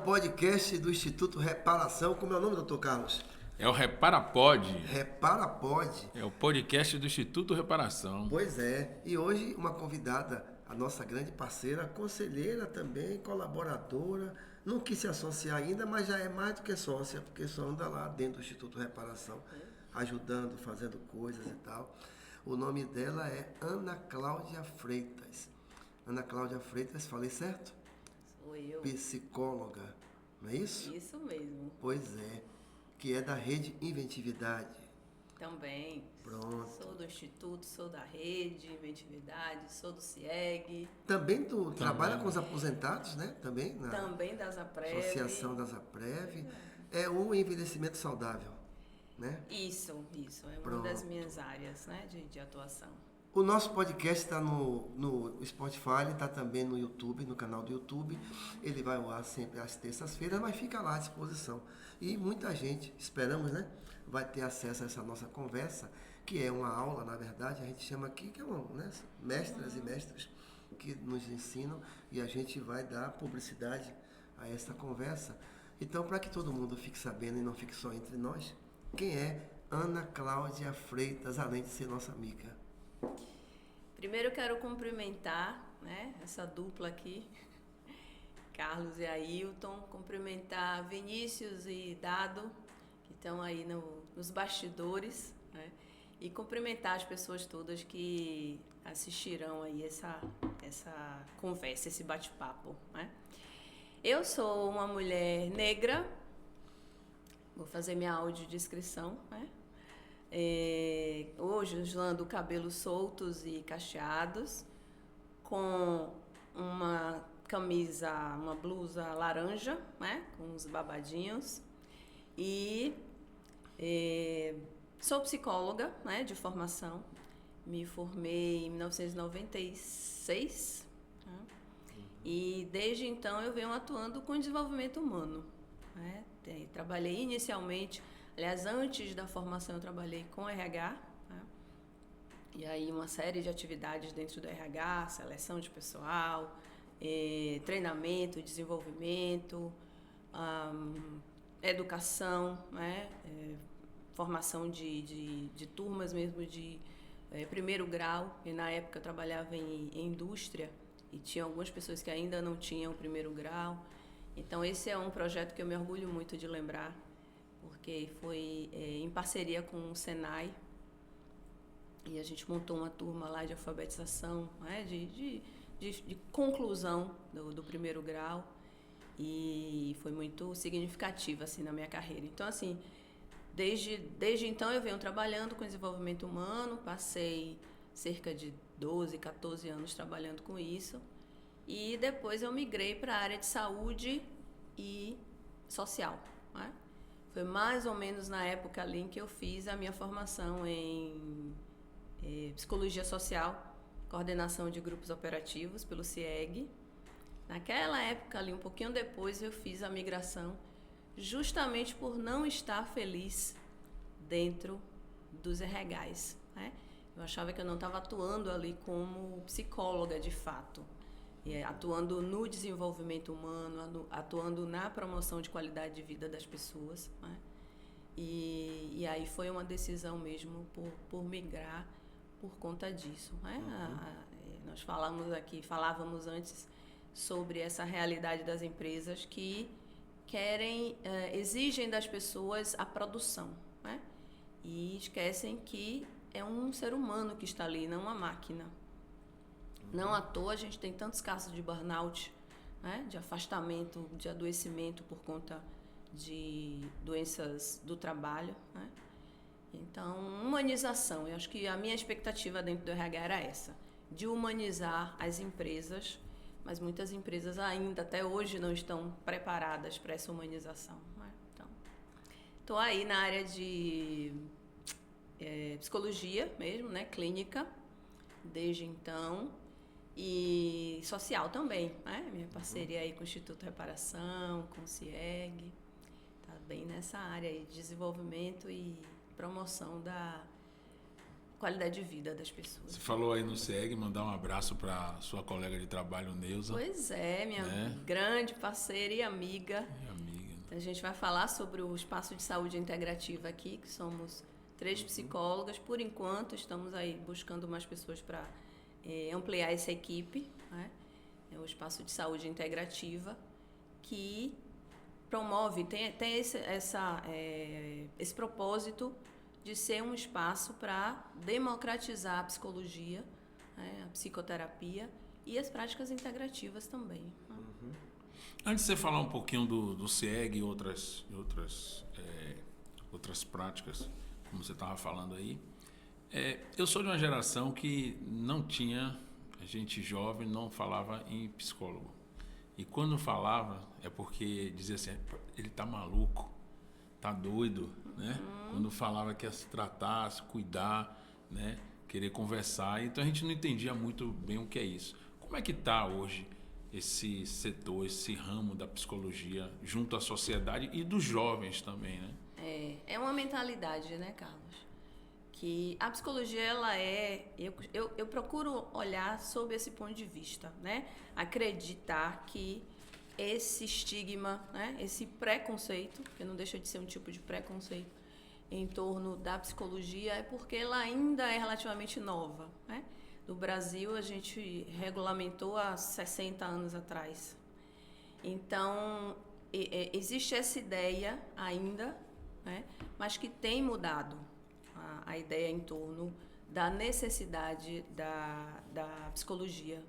podcast do Instituto Reparação. Como é o nome, doutor Carlos? É o Reparapod. Reparapod. É o podcast do Instituto Reparação. Pois é. E hoje uma convidada, a nossa grande parceira, conselheira também, colaboradora. Não quis se associar ainda, mas já é mais do que sócia, porque só anda lá dentro do Instituto Reparação, ajudando, fazendo coisas e tal. O nome dela é Ana Cláudia Freitas. Ana Cláudia Freitas, falei certo? Sou eu. Psicóloga, não é isso? Isso mesmo. Pois é, que é da Rede Inventividade. Também. Pronto. Sou do Instituto, sou da Rede Inventividade, sou do CIEG. Também tu trabalha com os aposentados, né? Também na Também das APREV. Associação das APREV. É o envelhecimento saudável, né? Isso. É Pronto. uma das minhas áreas, né, de atuação. O nosso podcast está no Spotify, está também no YouTube, no canal do YouTube. Ele vai ao ar sempre às terças-feiras, mas fica lá à disposição. E muita gente, esperamos, né, vai ter acesso a essa nossa conversa, que é uma aula, na verdade, a gente chama aqui, que é uma, né, mestras e mestres que nos ensinam, e a gente vai dar publicidade a essa conversa. Então, para que todo mundo fique sabendo e não fique só entre nós, quem é Ana Cláudia Freitas, além de ser nossa amiga? Primeiro eu quero cumprimentar, né, essa dupla aqui, Carlos e Ailton, cumprimentar Vinícius e Dado, que estão aí nos bastidores, né, e cumprimentar as pessoas todas que assistirão aí essa conversa, esse bate-papo, né. Eu sou uma mulher negra, vou fazer minha audiodescrição, né. Hoje usando cabelos soltos e cacheados, com uma camisa, uma blusa laranja, né, com uns babadinhos, e sou psicóloga, né, de formação, me formei em 1996, né, e desde então eu venho atuando com desenvolvimento humano, né, trabalhei inicialmente. Aliás, antes da formação eu trabalhei com RH, né? E aí uma série de atividades dentro do RH, seleção de pessoal, treinamento, desenvolvimento, educação, né? Formação de turmas mesmo de primeiro grau, e na época eu trabalhava em indústria e tinha algumas pessoas que ainda não tinham o primeiro grau. Então esse é um projeto que eu me orgulho muito de lembrar, porque foi em parceria com o Senai, e a gente montou uma turma lá de alfabetização, né, de conclusão do primeiro grau, e foi muito significativa assim, na minha carreira. Então, assim, desde então eu venho trabalhando com desenvolvimento humano, passei cerca de 12, 14 anos trabalhando com isso, e depois eu migrei para a área de saúde e social, né? Foi mais ou menos na época ali em que eu fiz a minha formação em psicologia social, coordenação de grupos operativos pelo CIEG. Naquela época ali, um pouquinho depois, eu fiz a migração justamente por não estar feliz dentro dos RHs, né? Eu achava que eu não estava atuando ali como psicóloga de fato, atuando no desenvolvimento humano, atuando na promoção de qualidade de vida das pessoas, né? E aí foi uma decisão mesmo por migrar por conta disso, né? Nós falávamos antes sobre essa realidade das empresas que exigem das pessoas a produção, né? E esquecem que é um ser humano que está ali, não uma máquina. Não à toa a gente tem tantos casos de burnout, né, de afastamento, de adoecimento por conta de doenças do trabalho, né? Então, humanização. Eu acho que a minha expectativa dentro do RH era essa, de humanizar as empresas, mas muitas empresas ainda, até hoje, não estão preparadas para essa humanização, né? Então, estou aí na área de psicologia mesmo, né, clínica, desde então. E social também, né? Minha parceria aí com o Instituto Reparação, com o CIEG, tá bem nessa área aí de desenvolvimento e promoção da qualidade de vida das pessoas. Você falou aí no SEG, mandar um abraço para sua colega de trabalho, Neuza. Pois é, minha grande parceira e amiga. A gente vai falar sobre o espaço de saúde integrativa aqui, que somos 3 psicólogas. Por enquanto, estamos aí buscando mais pessoas para ampliar essa equipe, né? É o espaço de saúde integrativa, que promove, tem esse propósito de ser um espaço para democratizar a psicologia, né, a psicoterapia e as práticas integrativas também. Né? Antes de você falar um pouquinho do SEG e outras práticas, como você estava falando aí, eu sou de uma geração que não tinha, a gente jovem não falava em psicólogo. E quando falava, é porque dizia assim, ele tá maluco, tá doido, né? Quando falava que ia se tratar, se cuidar, né? Querer conversar. Então a gente não entendia muito bem o que é isso. Como é que tá hoje esse setor, esse ramo da psicologia junto à sociedade e dos jovens também, né? É uma mentalidade, né, Carlos? Que a psicologia, ela eu procuro olhar sob esse ponto de vista, né? Acreditar que esse estigma, né? Esse preconceito, que não deixa de ser um tipo de preconceito em torno da psicologia, é porque ela ainda é relativamente nova, né? No Brasil, a gente regulamentou há 60 anos atrás. Então, existe essa ideia ainda, né? Mas que tem mudado a ideia em torno da necessidade da psicologia.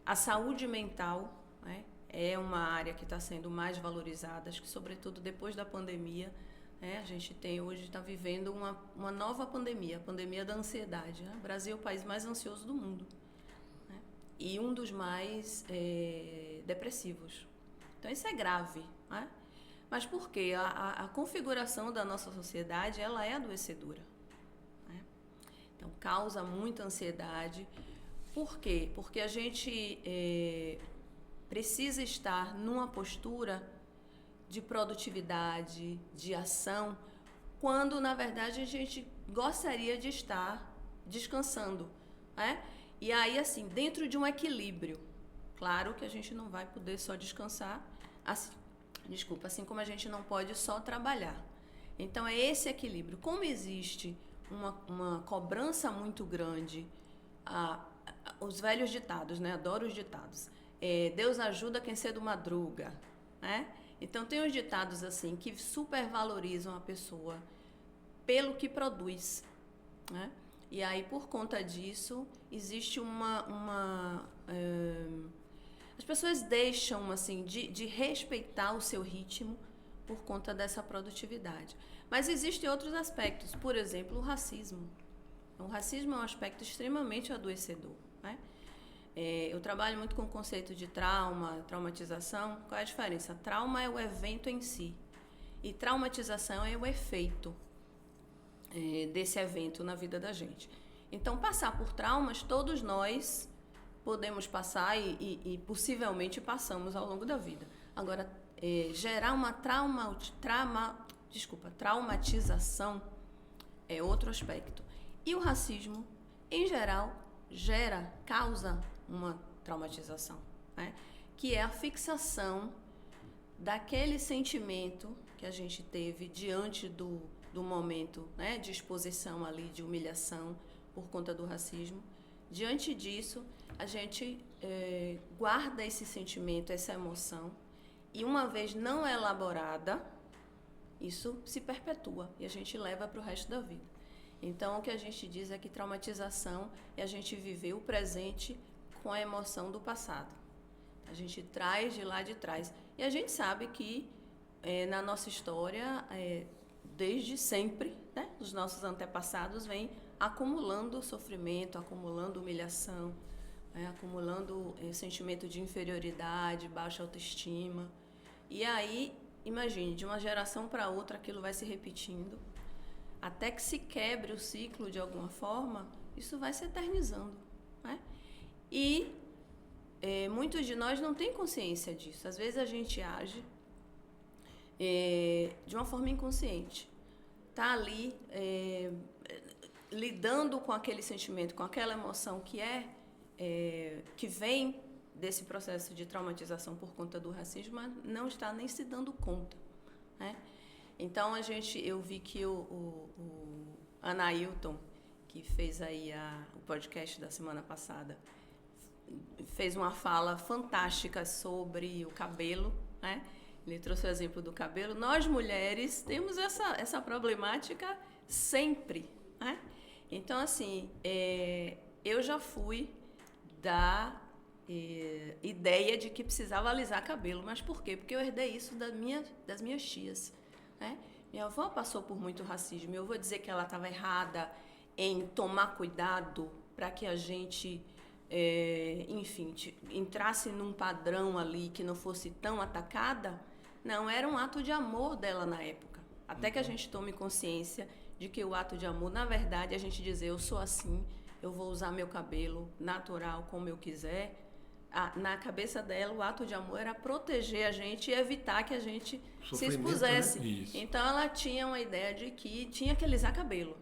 A saúde mental, né, é uma área que está sendo mais valorizada, acho que sobretudo depois da pandemia, né, a gente hoje está vivendo uma nova pandemia, a pandemia da ansiedade. Né? O Brasil é o país mais ansioso do mundo, né? E um dos mais depressivos. Então isso é grave, né? Mas por quê? A configuração da nossa sociedade, ela é adoecedora. Né? Então, causa muita ansiedade. Por quê? Porque a gente precisa estar numa postura de produtividade, de ação, quando, na verdade, a gente gostaria de estar descansando. Né? E aí, assim, dentro de um equilíbrio. Claro que a gente não vai poder só descansar, assim como a gente não pode só trabalhar. Então, é esse equilíbrio. Como existe uma cobrança muito grande, os velhos ditados, né? Adoro os ditados. Deus ajuda quem cedo madruga, né? Então, tem os ditados assim que supervalorizam a pessoa pelo que produz, né? E aí, por conta disso, existe as pessoas deixam assim de respeitar o seu ritmo por conta dessa produtividade. Mas existem outros aspectos, por exemplo, o racismo. O racismo é um aspecto extremamente adoecedor, né? Eu trabalho muito com o conceito de traumatização. Qual é a diferença? Trauma é o evento em si e traumatização é o efeito desse evento na vida da gente. Então, passar por traumas, todos nós podemos passar e possivelmente passamos ao longo da vida. Agora, gerar uma traumatização é outro aspecto. E o racismo, em geral, causa uma traumatização, né? Que é a fixação daquele sentimento que a gente teve diante do momento, né, de exposição ali, de humilhação por conta do racismo. Diante disso, a gente guarda esse sentimento, essa emoção, e uma vez não elaborada, isso se perpetua e a gente leva para o resto da vida. Então, o que a gente diz é que traumatização é a gente viver o presente com a emoção do passado. A gente traz de lá de trás. E a gente sabe que na nossa história, desde sempre, né, os nossos antepassados vêm acumulando sofrimento, acumulando humilhação, acumulando sentimento de inferioridade, baixa autoestima. E aí, imagine, de uma geração para outra aquilo vai se repetindo, até que se quebre o ciclo de alguma forma, isso vai se eternizando, né? E muitos de nós não têm consciência disso. Às vezes a gente age de uma forma inconsciente. Tá ali, lidando com aquele sentimento, com aquela emoção que vem desse processo de traumatização por conta do racismo, mas não está nem se dando conta, né? Então eu vi que o Anailton, que fez aí o podcast da semana passada, fez uma fala fantástica sobre o cabelo, né? Ele trouxe o exemplo do cabelo. Nós mulheres temos essa problemática sempre, né? Então, assim, eu já fui da ideia de que precisava alisar cabelo. Mas por quê? Porque eu herdei isso das minhas tias, né? Minha avó passou por muito racismo. Eu vou dizer que ela estava errada em tomar cuidado para que a gente, enfim, entrasse num padrão ali que não fosse tão atacada. Não, era um ato de amor dela na época. Até que a gente tome consciência de que o ato de amor, na verdade, é a gente dizer, eu sou assim, eu vou usar meu cabelo natural como eu quiser. Na cabeça dela, o ato de amor era proteger a gente e evitar que a gente se expusesse. Né? Então, ela tinha uma ideia de que tinha que alisar cabelo.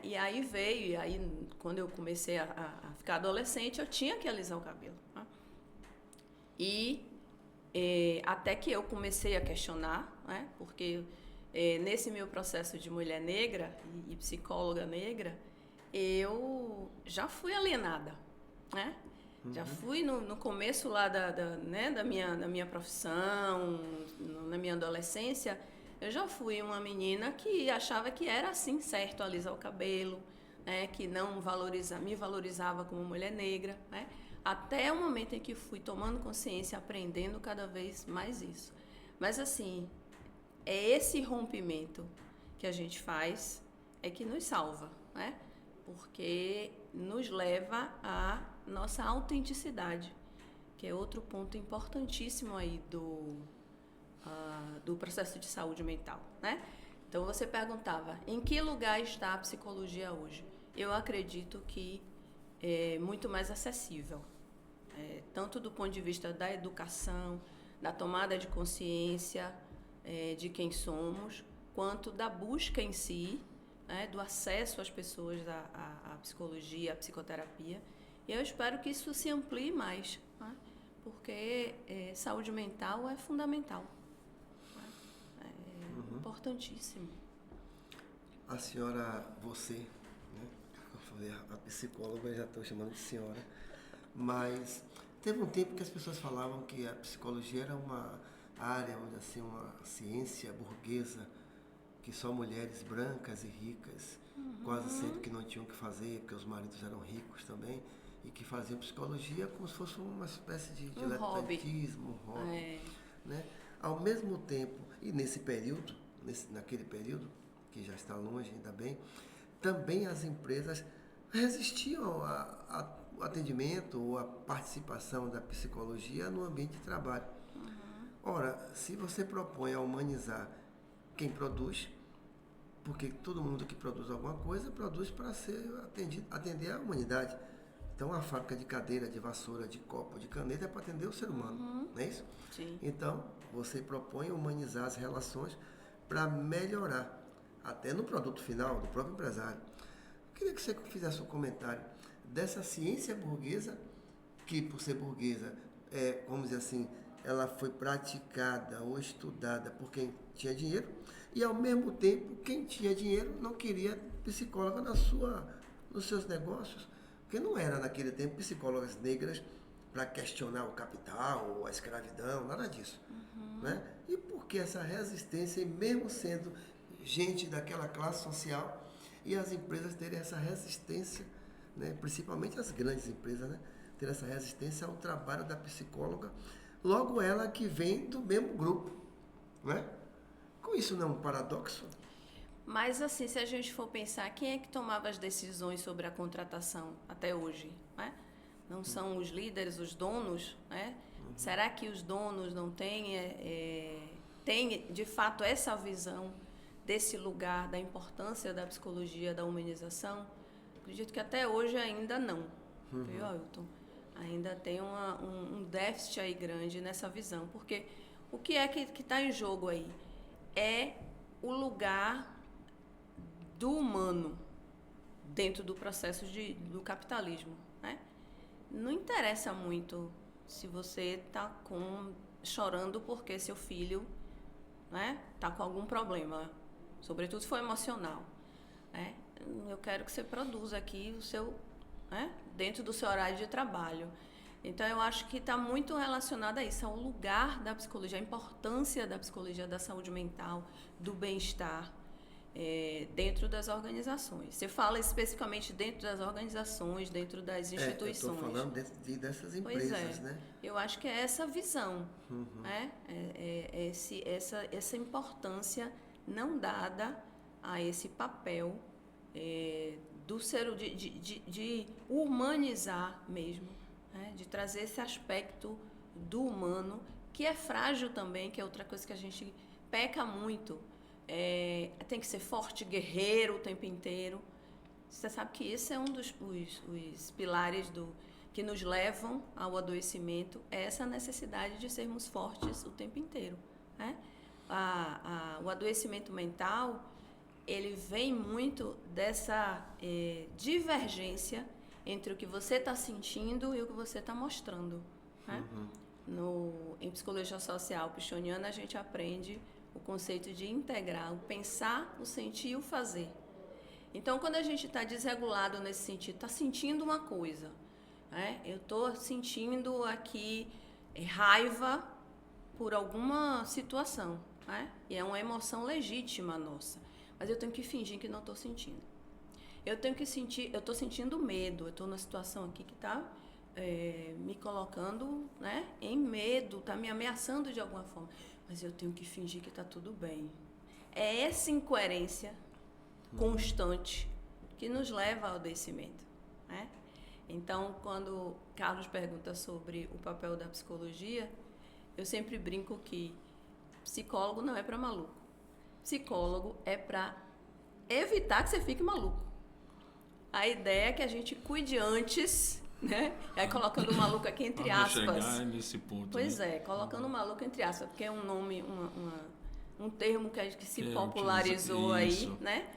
E aí veio, e aí quando eu comecei a ficar adolescente, eu tinha que alisar o cabelo. Né? Até que eu comecei a questionar, né? Porque nesse meu processo de mulher negra e psicóloga negra, eu já fui alienada, né? Já fui no começo lá da minha profissão, na minha adolescência, eu já fui uma menina que achava que era assim certo alisar o cabelo, né? Que não me valorizava como mulher negra, né? Até o momento em que fui tomando consciência, aprendendo cada vez mais isso. Mas assim, é esse rompimento que a gente faz que nos salva, né? Porque nos leva à nossa autenticidade, que é outro ponto importantíssimo aí do processo de saúde mental, né? Então você perguntava, em que lugar está a psicologia hoje? Eu acredito que é muito mais acessível, tanto do ponto de vista da educação, da tomada de consciência de quem somos, quanto da busca em si, né, do acesso às pessoas à psicologia, à psicoterapia. E eu espero que isso se amplie mais, né, porque saúde mental é fundamental, né, é importantíssimo. A senhora, você, né, eu falei a psicóloga, eu já estou chamando de senhora, mas teve um tempo que as pessoas falavam que a psicologia era uma área, onde assim, uma ciência burguesa, que só mulheres brancas e ricas, quase sempre que não tinham o que fazer, porque os maridos eram ricos também, e que faziam psicologia como se fosse uma espécie de diletantismo, um hobby. Né? Ao mesmo tempo, e naquele período, que já está longe, ainda bem, também as empresas resistiam ao atendimento ou à participação da psicologia no ambiente de trabalho. Ora, se você propõe a humanizar quem produz, porque todo mundo que produz alguma coisa produz para atender a humanidade. Então, a fábrica de cadeira, de vassoura, de copo, de caneta é para atender o ser humano, não é isso? Sim. Então, você propõe humanizar as relações para melhorar, até no produto final do próprio empresário. Eu queria que você fizesse um comentário dessa ciência burguesa, que por ser burguesa, vamos dizer assim, ela foi praticada ou estudada por quem tinha dinheiro, e ao mesmo tempo, quem tinha dinheiro não queria psicóloga nos seus negócios, porque não era naquele tempo psicólogas negras para questionar o capital ou a escravidão, nada disso. Né? E por que essa resistência, e mesmo sendo gente daquela classe social, e as empresas terem essa resistência, né? Principalmente as grandes empresas, né? Ter essa resistência ao trabalho da psicóloga, logo ela que vem do mesmo grupo, né? Com isso não é um paradoxo? Mas assim, se a gente for pensar, quem é que tomava as decisões sobre a contratação até hoje, né? Não são os líderes, os donos, né? Será que os donos não têm de fato essa visão desse lugar, da importância da psicologia, da humanização? Acredito que até hoje ainda não, viu, Ailton? Ainda tem um déficit aí grande nessa visão, porque o que é que está em jogo aí? É o lugar do humano, dentro do processo do capitalismo, né? Não interessa muito se você está chorando porque seu filho, né, tá com algum problema, sobretudo se for emocional, né? Eu quero que você produza aqui o seu, né, dentro do seu horário de trabalho. Então, eu acho que está muito relacionado a isso, ao lugar da psicologia, a importância da psicologia, da saúde mental, do bem-estar dentro das organizações. Você fala especificamente dentro das organizações, dentro das instituições. Eu estou falando dessas empresas, né? Eu acho que é essa visão, né? Essa importância não dada a esse papel do ser, de humanizar mesmo, né? De trazer esse aspecto do humano, que é frágil também, que é outra coisa que a gente peca muito. Tem que ser forte, guerreiro o tempo inteiro. Você sabe que esse é um dos os pilares que nos levam ao adoecimento, é essa necessidade de sermos fortes o tempo inteiro, né? O adoecimento mental, ele vem muito dessa divergência entre o que você está sentindo e o que você está mostrando, né? Em psicologia social pichoniana, a gente aprende o conceito de integrar, o pensar, o sentir e o fazer. Então, quando a gente está desregulado nesse sentido, está sentindo uma coisa, né? Eu estou sentindo aqui raiva por alguma situação, né? E é uma emoção legítima nossa, mas eu tenho que fingir que não estou sentindo. Eu estou sentindo medo, eu estou numa situação aqui que está me colocando, né, em medo, está me ameaçando de alguma forma, mas eu tenho que fingir que está tudo bem. É essa incoerência constante que nos leva ao adoecimento, né? Então, quando Carlos pergunta sobre o papel da psicologia, eu sempre brinco que psicólogo não é para maluco. Psicólogo é para evitar que você fique maluco. A ideia é que a gente cuide antes, né? Aí colocando o maluco aqui entre aspas. Chegar nesse ponto. Pois né? colocando o maluco entre aspas, porque é um nome, um termo que se popularizou aí, né?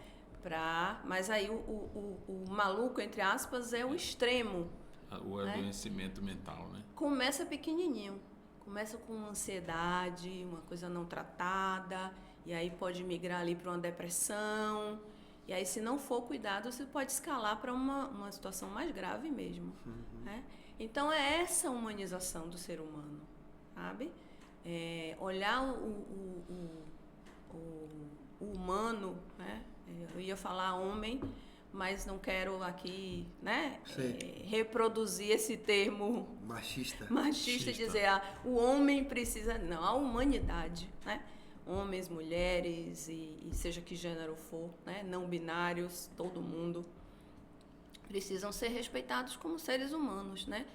Mas aí o maluco, entre aspas, é o extremo. O adoecimento mental, né? Começa pequenininho. Começa com ansiedade, uma coisa não tratada, e aí pode migrar ali para uma depressão. E aí, se não for cuidado, você pode escalar para uma situação mais grave mesmo. Né? Então, é essa humanização do ser humano, sabe? Olhar o humano, né? Eu ia falar homem, mas não quero aqui, né, reproduzir esse termo machista e dizer o homem precisa... Não, a humanidade, né? Homens, mulheres e seja que gênero for, né? Não binários, todo mundo, precisam ser respeitados como seres humanos, né?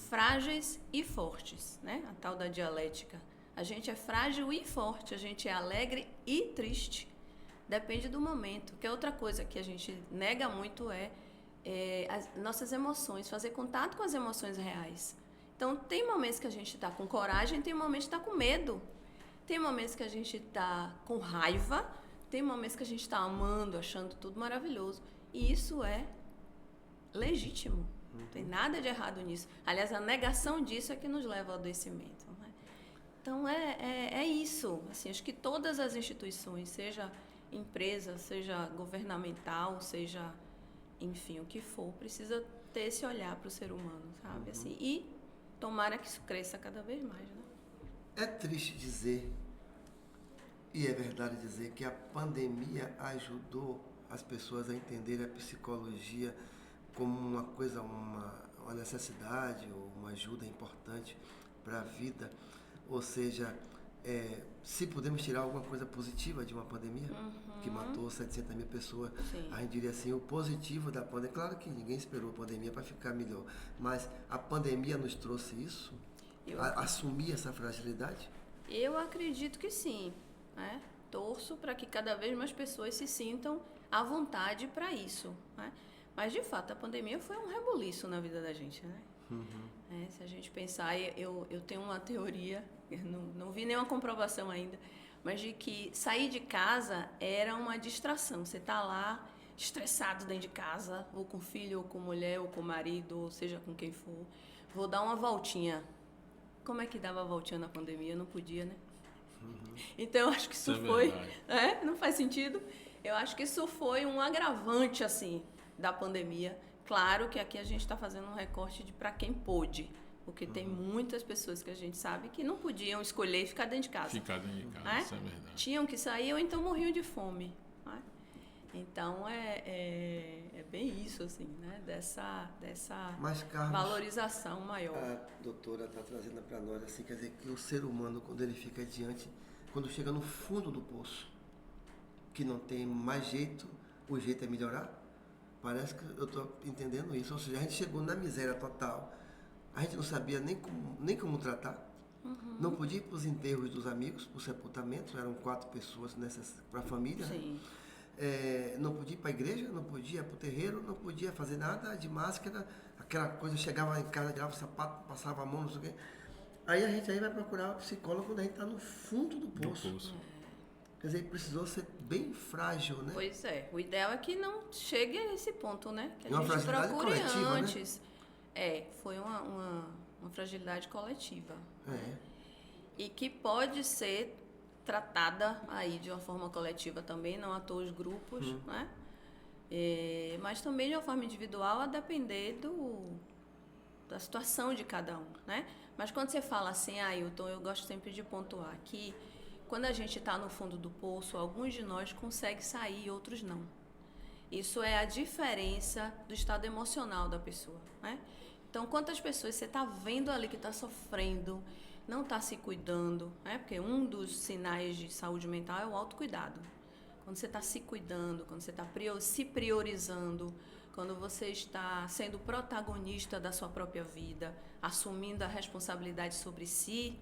Frágeis e fortes, né? A tal da dialética. A gente é frágil e forte, a gente é alegre e triste. Depende do momento. Que é outra coisa que a gente nega muito as nossas emoções, fazer contato com as emoções reais. Então, tem momentos que a gente está com coragem, tem momentos que está com medo. Tem momentos que a gente está com raiva, tem momentos que a gente está amando, achando tudo maravilhoso. E isso é legítimo. Não tem nada de errado nisso. Aliás, a negação disso é que nos leva ao adoecimento. Né? Então, é isso. Assim, acho que todas as instituições, seja empresa, seja governamental, seja, enfim, o que for, precisa ter esse olhar para o ser humano, sabe? Assim, e tomara que isso cresça cada vez mais, né? É triste dizer, e é verdade dizer, que a pandemia ajudou as pessoas a entenderem a psicologia como uma coisa, uma necessidade ou uma ajuda importante para a vida. Ou seja, se podemos tirar alguma coisa positiva de uma pandemia que matou 700 mil pessoas, a gente diria assim, o positivo da pandemia. Claro que ninguém esperou a pandemia para ficar melhor, mas a pandemia nos trouxe isso? Assumir essa fragilidade? Eu acredito que sim, né? Torço para que cada vez mais pessoas se sintam à vontade para isso, né? Mas, de fato, a pandemia foi um rebuliço na vida da gente, né? Se a gente pensar, eu tenho uma teoria, não vi nenhuma comprovação ainda, mas de que sair de casa era uma distração. Você está lá estressado dentro de casa, ou com filho, ou com mulher, ou com marido, ou seja com quem for. Vou dar uma voltinha. Como é que dava a voltinha na pandemia? Não podia, né? Então, eu acho que isso foi... não faz sentido? Eu acho que isso foi um agravante, assim, da pandemia. Claro que aqui a gente está fazendo um recorte para quem pôde. Porque tem muitas pessoas que a gente sabe que não podiam escolher ficar dentro de casa. Ficar dentro de casa, isso é verdade. Tinham que sair ou então morriam de fome. Né? Então, é bem isso, assim, né? Dessa Mas, Carlos, valorização maior. A doutora está trazendo para nós, assim, quer dizer, que o ser humano, quando ele fica diante, quando chega no fundo do poço, que não tem mais jeito, o jeito é melhorar? Parece que eu estou entendendo isso. Ou seja, a gente chegou na miséria total. A gente não sabia nem como tratar. Não podia ir para os enterros dos amigos, para os sepultamentos, eram 4 pessoas para a família. Sim. Não podia ir para a igreja, não podia ir para o terreiro, não podia fazer nada de máscara, aquela coisa, chegava em casa, tirava o sapato, passava a mão, não sei o quê. Aí a gente vai procurar o psicólogo quando a gente está no fundo do poço. Quer dizer, precisou ser bem frágil, né? Pois é. O ideal é que não chegue a esse ponto, né? Que a Uma gente fragilidade procure coletiva, antes. Né? Foi uma fragilidade coletiva. E que pode ser tratada aí de uma forma coletiva também, não à toa os grupos, né? Mas também de uma forma individual, a depender da situação de cada um, né? Mas quando você fala assim, Ailton, eu gosto sempre de pontuar que quando a gente está no fundo do poço, alguns de nós conseguem sair e outros não. Isso é a diferença do estado emocional da pessoa, né? Então, quantas pessoas você está vendo ali que está sofrendo, não está se cuidando, né? Porque um dos sinais de saúde mental é o autocuidado. Quando você está se cuidando, quando você está se priorizando, quando você está sendo protagonista da sua própria vida, assumindo a responsabilidade sobre si,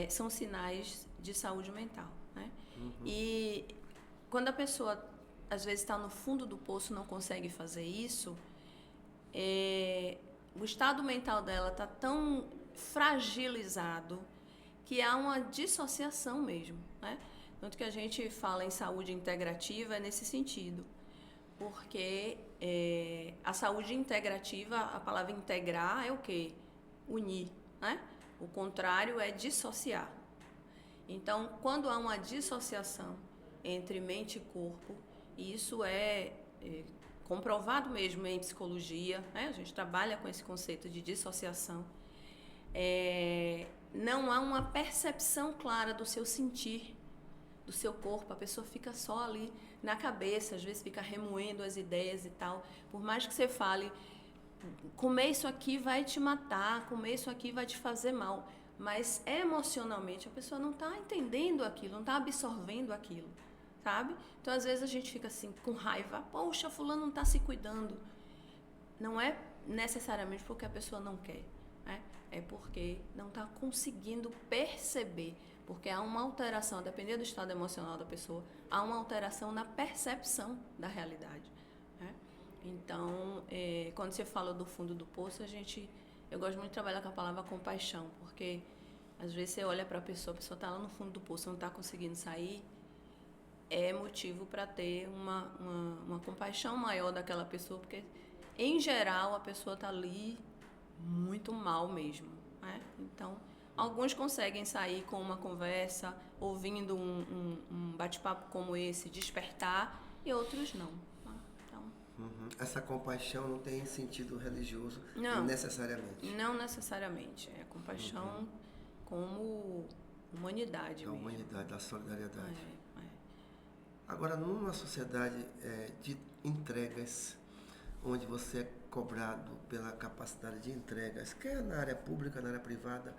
são sinais de saúde mental, né? E quando a pessoa, às vezes, está no fundo do poço e não consegue fazer isso, o estado mental dela está tão fragilizado que há uma dissociação mesmo, né? Tanto que a gente fala em saúde integrativa é nesse sentido, porque a saúde integrativa, a palavra integrar é o quê? Unir, né? O contrário é dissociar. Então, quando há uma dissociação entre mente e corpo, e isso é comprovado mesmo em psicologia, né? A gente trabalha com esse conceito de dissociação, não há uma percepção clara do seu sentir, do seu corpo, a pessoa fica só ali na cabeça, às vezes fica remoendo as ideias e tal. Por mais que você fale, comer isso aqui vai te matar, comer isso aqui vai te fazer mal, mas emocionalmente a pessoa não está entendendo aquilo, não está absorvendo aquilo, sabe? Então, às vezes a gente fica assim, com raiva, poxa, fulano não está se cuidando. Não é necessariamente porque a pessoa não quer, né? É porque não está conseguindo perceber, porque há uma alteração, a depender do estado emocional da pessoa, há uma alteração na percepção da realidade, né? Então, quando você fala do fundo do poço, eu gosto muito de trabalhar com a palavra compaixão, porque às vezes você olha para a pessoa está lá no fundo do poço, não está conseguindo sair, é motivo para ter uma compaixão maior daquela pessoa, porque em geral a pessoa está ali muito mal mesmo, né? Então, alguns conseguem sair com uma conversa, ouvindo um bate-papo como esse, despertar, e outros não. Então, essa compaixão não tem sentido religioso necessariamente. Não necessariamente. É compaixão como humanidade da mesmo. Humanidade, da solidariedade. Agora, numa sociedade de entregas, onde você é cobrado pela capacidade de entregas, quer na área pública, na área privada,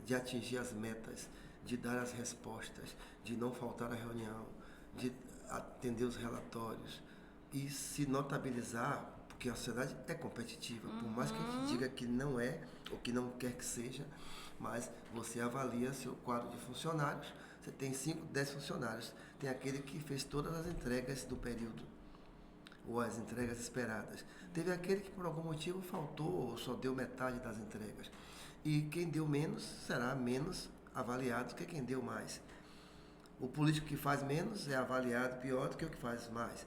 de atingir as metas, de dar as respostas, de não faltar à reunião, de atender os relatórios e se notabilizar, porque a sociedade é competitiva, por mais que a gente diga que não é, ou que não quer que seja, mas você avalia seu quadro de funcionários, você tem 5, 10 funcionários, tem aquele que fez todas as entregas do período, ou as entregas esperadas. Teve aquele que por algum motivo faltou ou só deu metade das entregas. E quem deu menos será menos avaliado que quem deu mais. O político que faz menos é avaliado pior do que o que faz mais.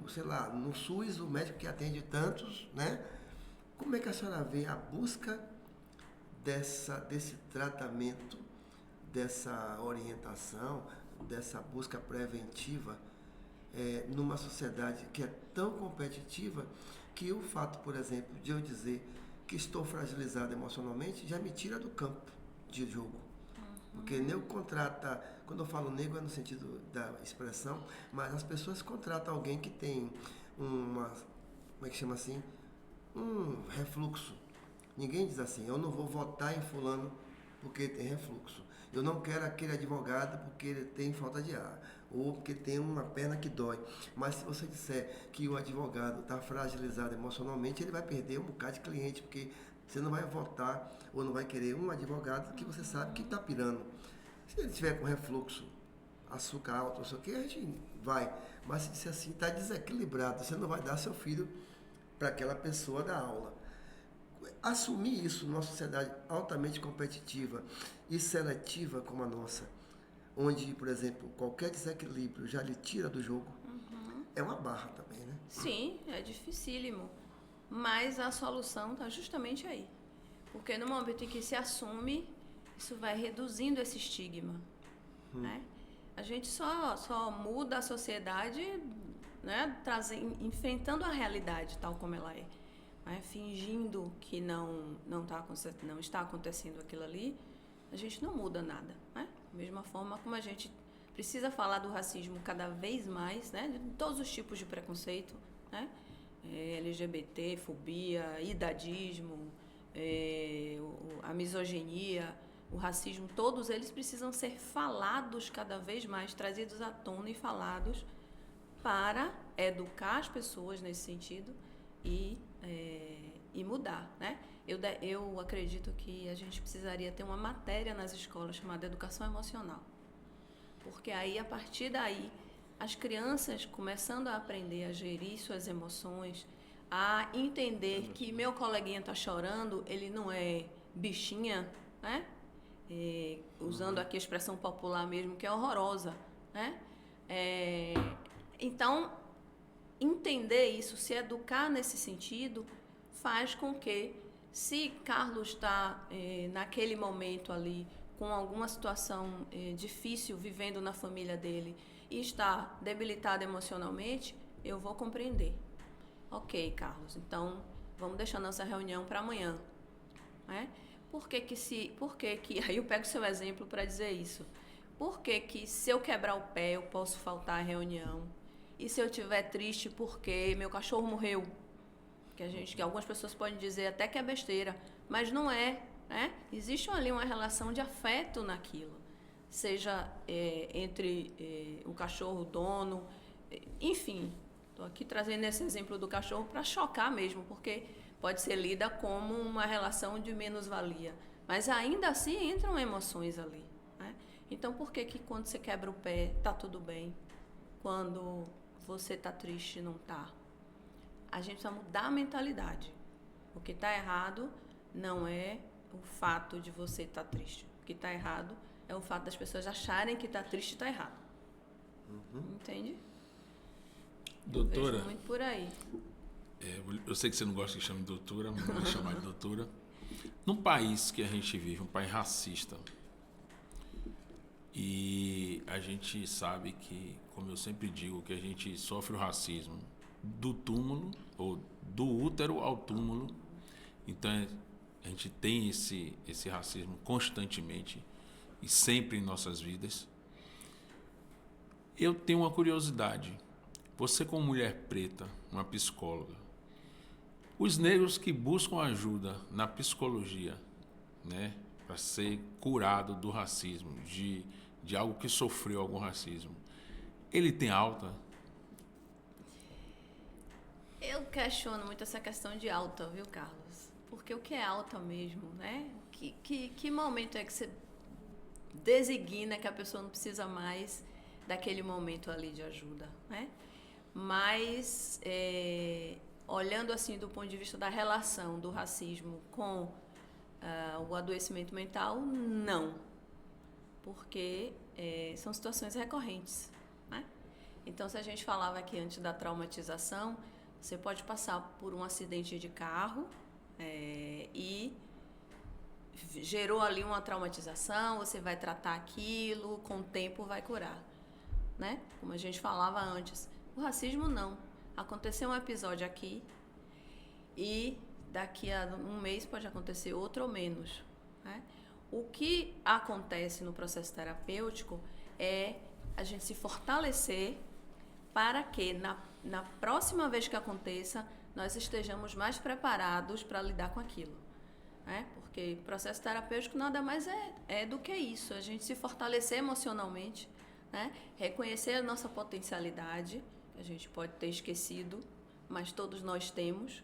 Sei lá, no SUS, o médico que atende tantos, né? Como é que a senhora vê a busca desse tratamento, dessa orientação, dessa busca preventiva numa sociedade que é tão competitiva que o fato, por exemplo, de eu dizer que estou fragilizado emocionalmente já me tira do campo de jogo. Porque nego contrata, quando eu falo nego é no sentido da expressão, mas as pessoas contratam alguém que tem como é que chama assim? Um refluxo. Ninguém diz assim, eu não vou votar em fulano porque tem refluxo. Eu não quero aquele advogado porque ele tem falta de ar, ou porque tem uma perna que dói. Mas se você disser que o advogado está fragilizado emocionalmente, ele vai perder um bocado de cliente, porque você não vai votar ou não vai querer um advogado que você sabe que está pirando. Se ele tiver com refluxo, açúcar alto, não sei o que, a gente vai. Mas se disser assim, está desequilibrado, você não vai dar seu filho para aquela pessoa da aula. Assumir isso numa sociedade altamente competitiva e seletiva como a nossa, onde, por exemplo, qualquer desequilíbrio já lhe tira do jogo, é uma barra também, né? Sim, é dificílimo. Mas a solução está justamente aí. Porque no momento em que se assume, isso vai reduzindo esse estigma. Né? A gente só muda a sociedade, né, enfrentando a realidade tal como ela é. Né? Fingindo que não está acontecendo aquilo ali, a gente não muda nada. Né? Da mesma forma como a gente precisa falar do racismo cada vez mais, né, de todos os tipos de preconceito, né? LGBT, fobia, idadismo, a misoginia, o racismo, todos eles precisam ser falados cada vez mais, trazidos à tona e falados para educar as pessoas nesse sentido e mudar, né? Eu acredito que a gente precisaria ter uma matéria nas escolas chamada Educação Emocional, porque aí, a partir daí, as crianças começando a aprender a gerir suas emoções, a entender que meu coleguinha está chorando, ele não é bichinha, né? Usando aqui a expressão popular mesmo, que é horrorosa, né? Então, entender isso, se educar nesse sentido, faz com que, se Carlos está naquele momento ali, com alguma situação difícil, vivendo na família dele, e está debilitado emocionalmente, eu vou compreender. Ok, Carlos, então vamos deixar nossa reunião para amanhã. Né? Por que que aí eu pego o seu exemplo para dizer isso. Por que se eu quebrar o pé eu posso faltar à reunião? E se eu estiver triste porque meu cachorro morreu? Que algumas pessoas podem dizer até que é besteira, mas não é. Né? Existe ali uma relação de afeto naquilo. Seja entre o cachorro, o dono, enfim. Estou aqui trazendo esse exemplo do cachorro para chocar mesmo, porque pode ser lida como uma relação de menos-valia. Mas ainda assim entram emoções ali. Né? Então, por que quando você quebra o pé está tudo bem? Quando você está triste, não está? A gente precisa mudar a mentalidade. O que está errado não é o fato de você estar triste. O que está errado é o fato das pessoas acharem que está triste e está errado. Entende? Doutora, eu vejo muito por aí. Eu sei que você não gosta que chame de doutora, mas vou chamar de doutora. Num país que a gente vive, um país racista, e a gente sabe que, como eu sempre digo, que a gente sofre o racismo do túmulo, ou do útero ao túmulo. Então, a gente tem esse racismo constantemente e sempre em nossas vidas. Eu tenho uma curiosidade. Você, como mulher preta, uma psicóloga, os negros que buscam ajuda na psicologia, né, para ser curado do racismo, de algo que sofreu algum racismo, ele tem alta? Eu questiono muito essa questão de alta, viu, Carlos? Porque o que é alta mesmo, né? Que momento é que você designa que a pessoa não precisa mais daquele momento ali de ajuda, né? Mas, olhando assim do ponto de vista da relação do racismo com o adoecimento mental, não. porque são situações recorrentes, né? Então, se a gente falava aqui antes da traumatização, você pode passar por um acidente de carro e gerou ali uma traumatização, você vai tratar aquilo, com o tempo vai curar, né? Como a gente falava antes. O racismo não. Aconteceu um episódio aqui e daqui a um mês pode acontecer outro ou menos, né? O que acontece no processo terapêutico é a gente se fortalecer para que na próxima vez que aconteça, nós estejamos mais preparados para lidar com aquilo, né? Porque processo terapêutico nada mais é do que isso, a gente se fortalecer emocionalmente, né? Reconhecer a nossa potencialidade, que a gente pode ter esquecido, mas todos nós temos.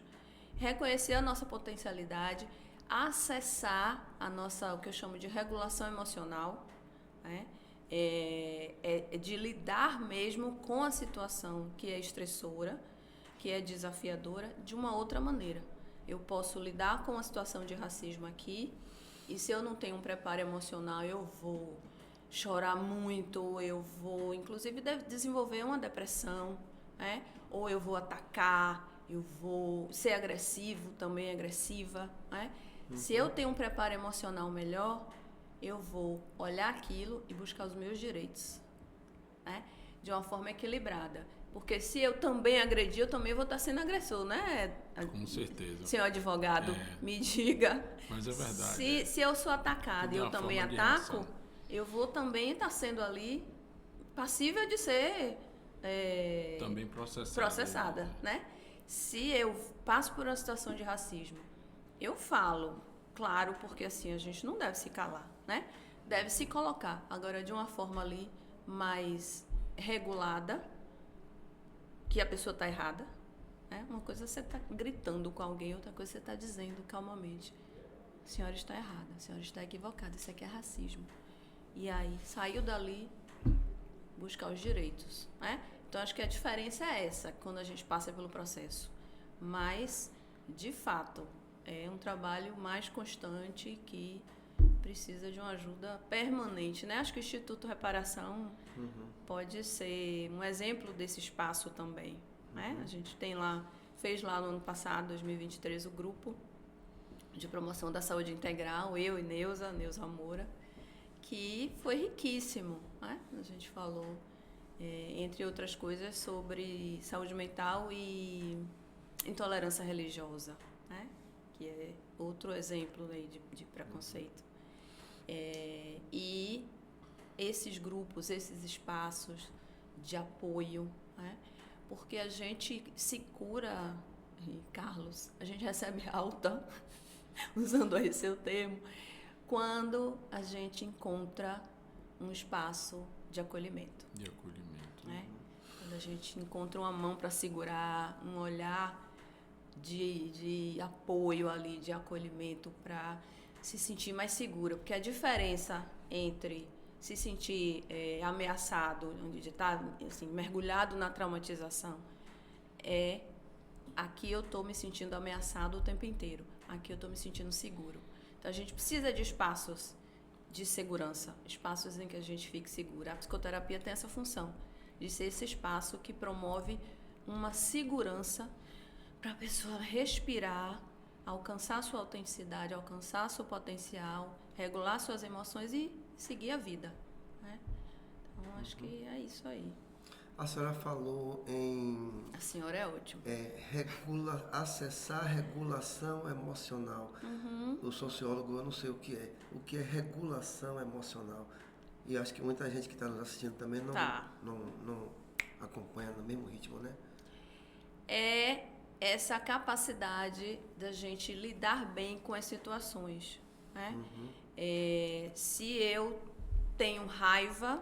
Reconhecer a nossa potencialidade, acessar a nossa, o que eu chamo de regulação emocional, né? De lidar mesmo com a situação que é estressora, que é desafiadora, de uma outra maneira. Eu posso lidar com a situação de racismo aqui e se eu não tenho um preparo emocional, eu vou chorar muito, eu vou inclusive desenvolver uma depressão, né? Ou eu vou atacar, eu vou ser agressivo, também agressiva, né? Se eu tenho um preparo emocional melhor, eu vou olhar aquilo e buscar os meus direitos, né? De uma forma equilibrada. Porque se eu também agredir, eu também vou estar sendo agressor, né? Com certeza. Senhor advogado, me diga. Mas é verdade. Se eu sou atacada e eu também ataco, eu vou também estar sendo ali passível de ser também processada, né? Se eu passo por uma situação de racismo, eu falo, claro, porque assim a gente não deve se calar, né? Deve se colocar, agora de uma forma ali mais regulada, que a pessoa está errada, né? Uma coisa é você está gritando com alguém, outra coisa é você está dizendo calmamente, a senhora está errada, a senhora está equivocada, isso aqui é racismo. E aí, saiu dali, buscar os direitos, né? Então, acho que a diferença é essa, quando a gente passa pelo processo. Mas, de fato, é um trabalho mais constante que precisa de uma ajuda permanente, né? Acho que o Instituto Reparação pode ser um exemplo desse espaço também, né? A gente fez lá no ano passado, 2023, o grupo de promoção da saúde integral, eu e Neuza Moura, que foi riquíssimo, né? A gente falou, entre outras coisas, sobre saúde mental e intolerância religiosa, né? Que é outro exemplo aí de preconceito. E esses grupos, esses espaços de apoio, né? Porque a gente se cura, Carlos, a gente recebe alta, usando aí seu termo, quando a gente encontra um espaço de acolhimento. Né? Quando a gente encontra uma mão para segurar, um olhar de apoio ali, de acolhimento, para se sentir mais segura. Porque a diferença entre se sentir ameaçado, onde está assim, mergulhado na traumatização, aqui eu estou me sentindo ameaçado o tempo inteiro, aqui eu estou me sentindo seguro. Então, a gente precisa de espaços de segurança, espaços em que a gente fique segura. A psicoterapia tem essa função, de ser esse espaço que promove uma segurança para a pessoa respirar, alcançar sua autenticidade, alcançar seu potencial, regular suas emoções e seguir a vida, né? Então, acho que é isso aí. A senhora falou em... A senhora é ótima. Acessar a regulação emocional. O sociólogo, eu não sei o que é. O que é regulação emocional? E acho que muita gente que está nos assistindo também não acompanha no mesmo ritmo, né? É essa capacidade da gente lidar bem com as situações, né? Se eu tenho raiva,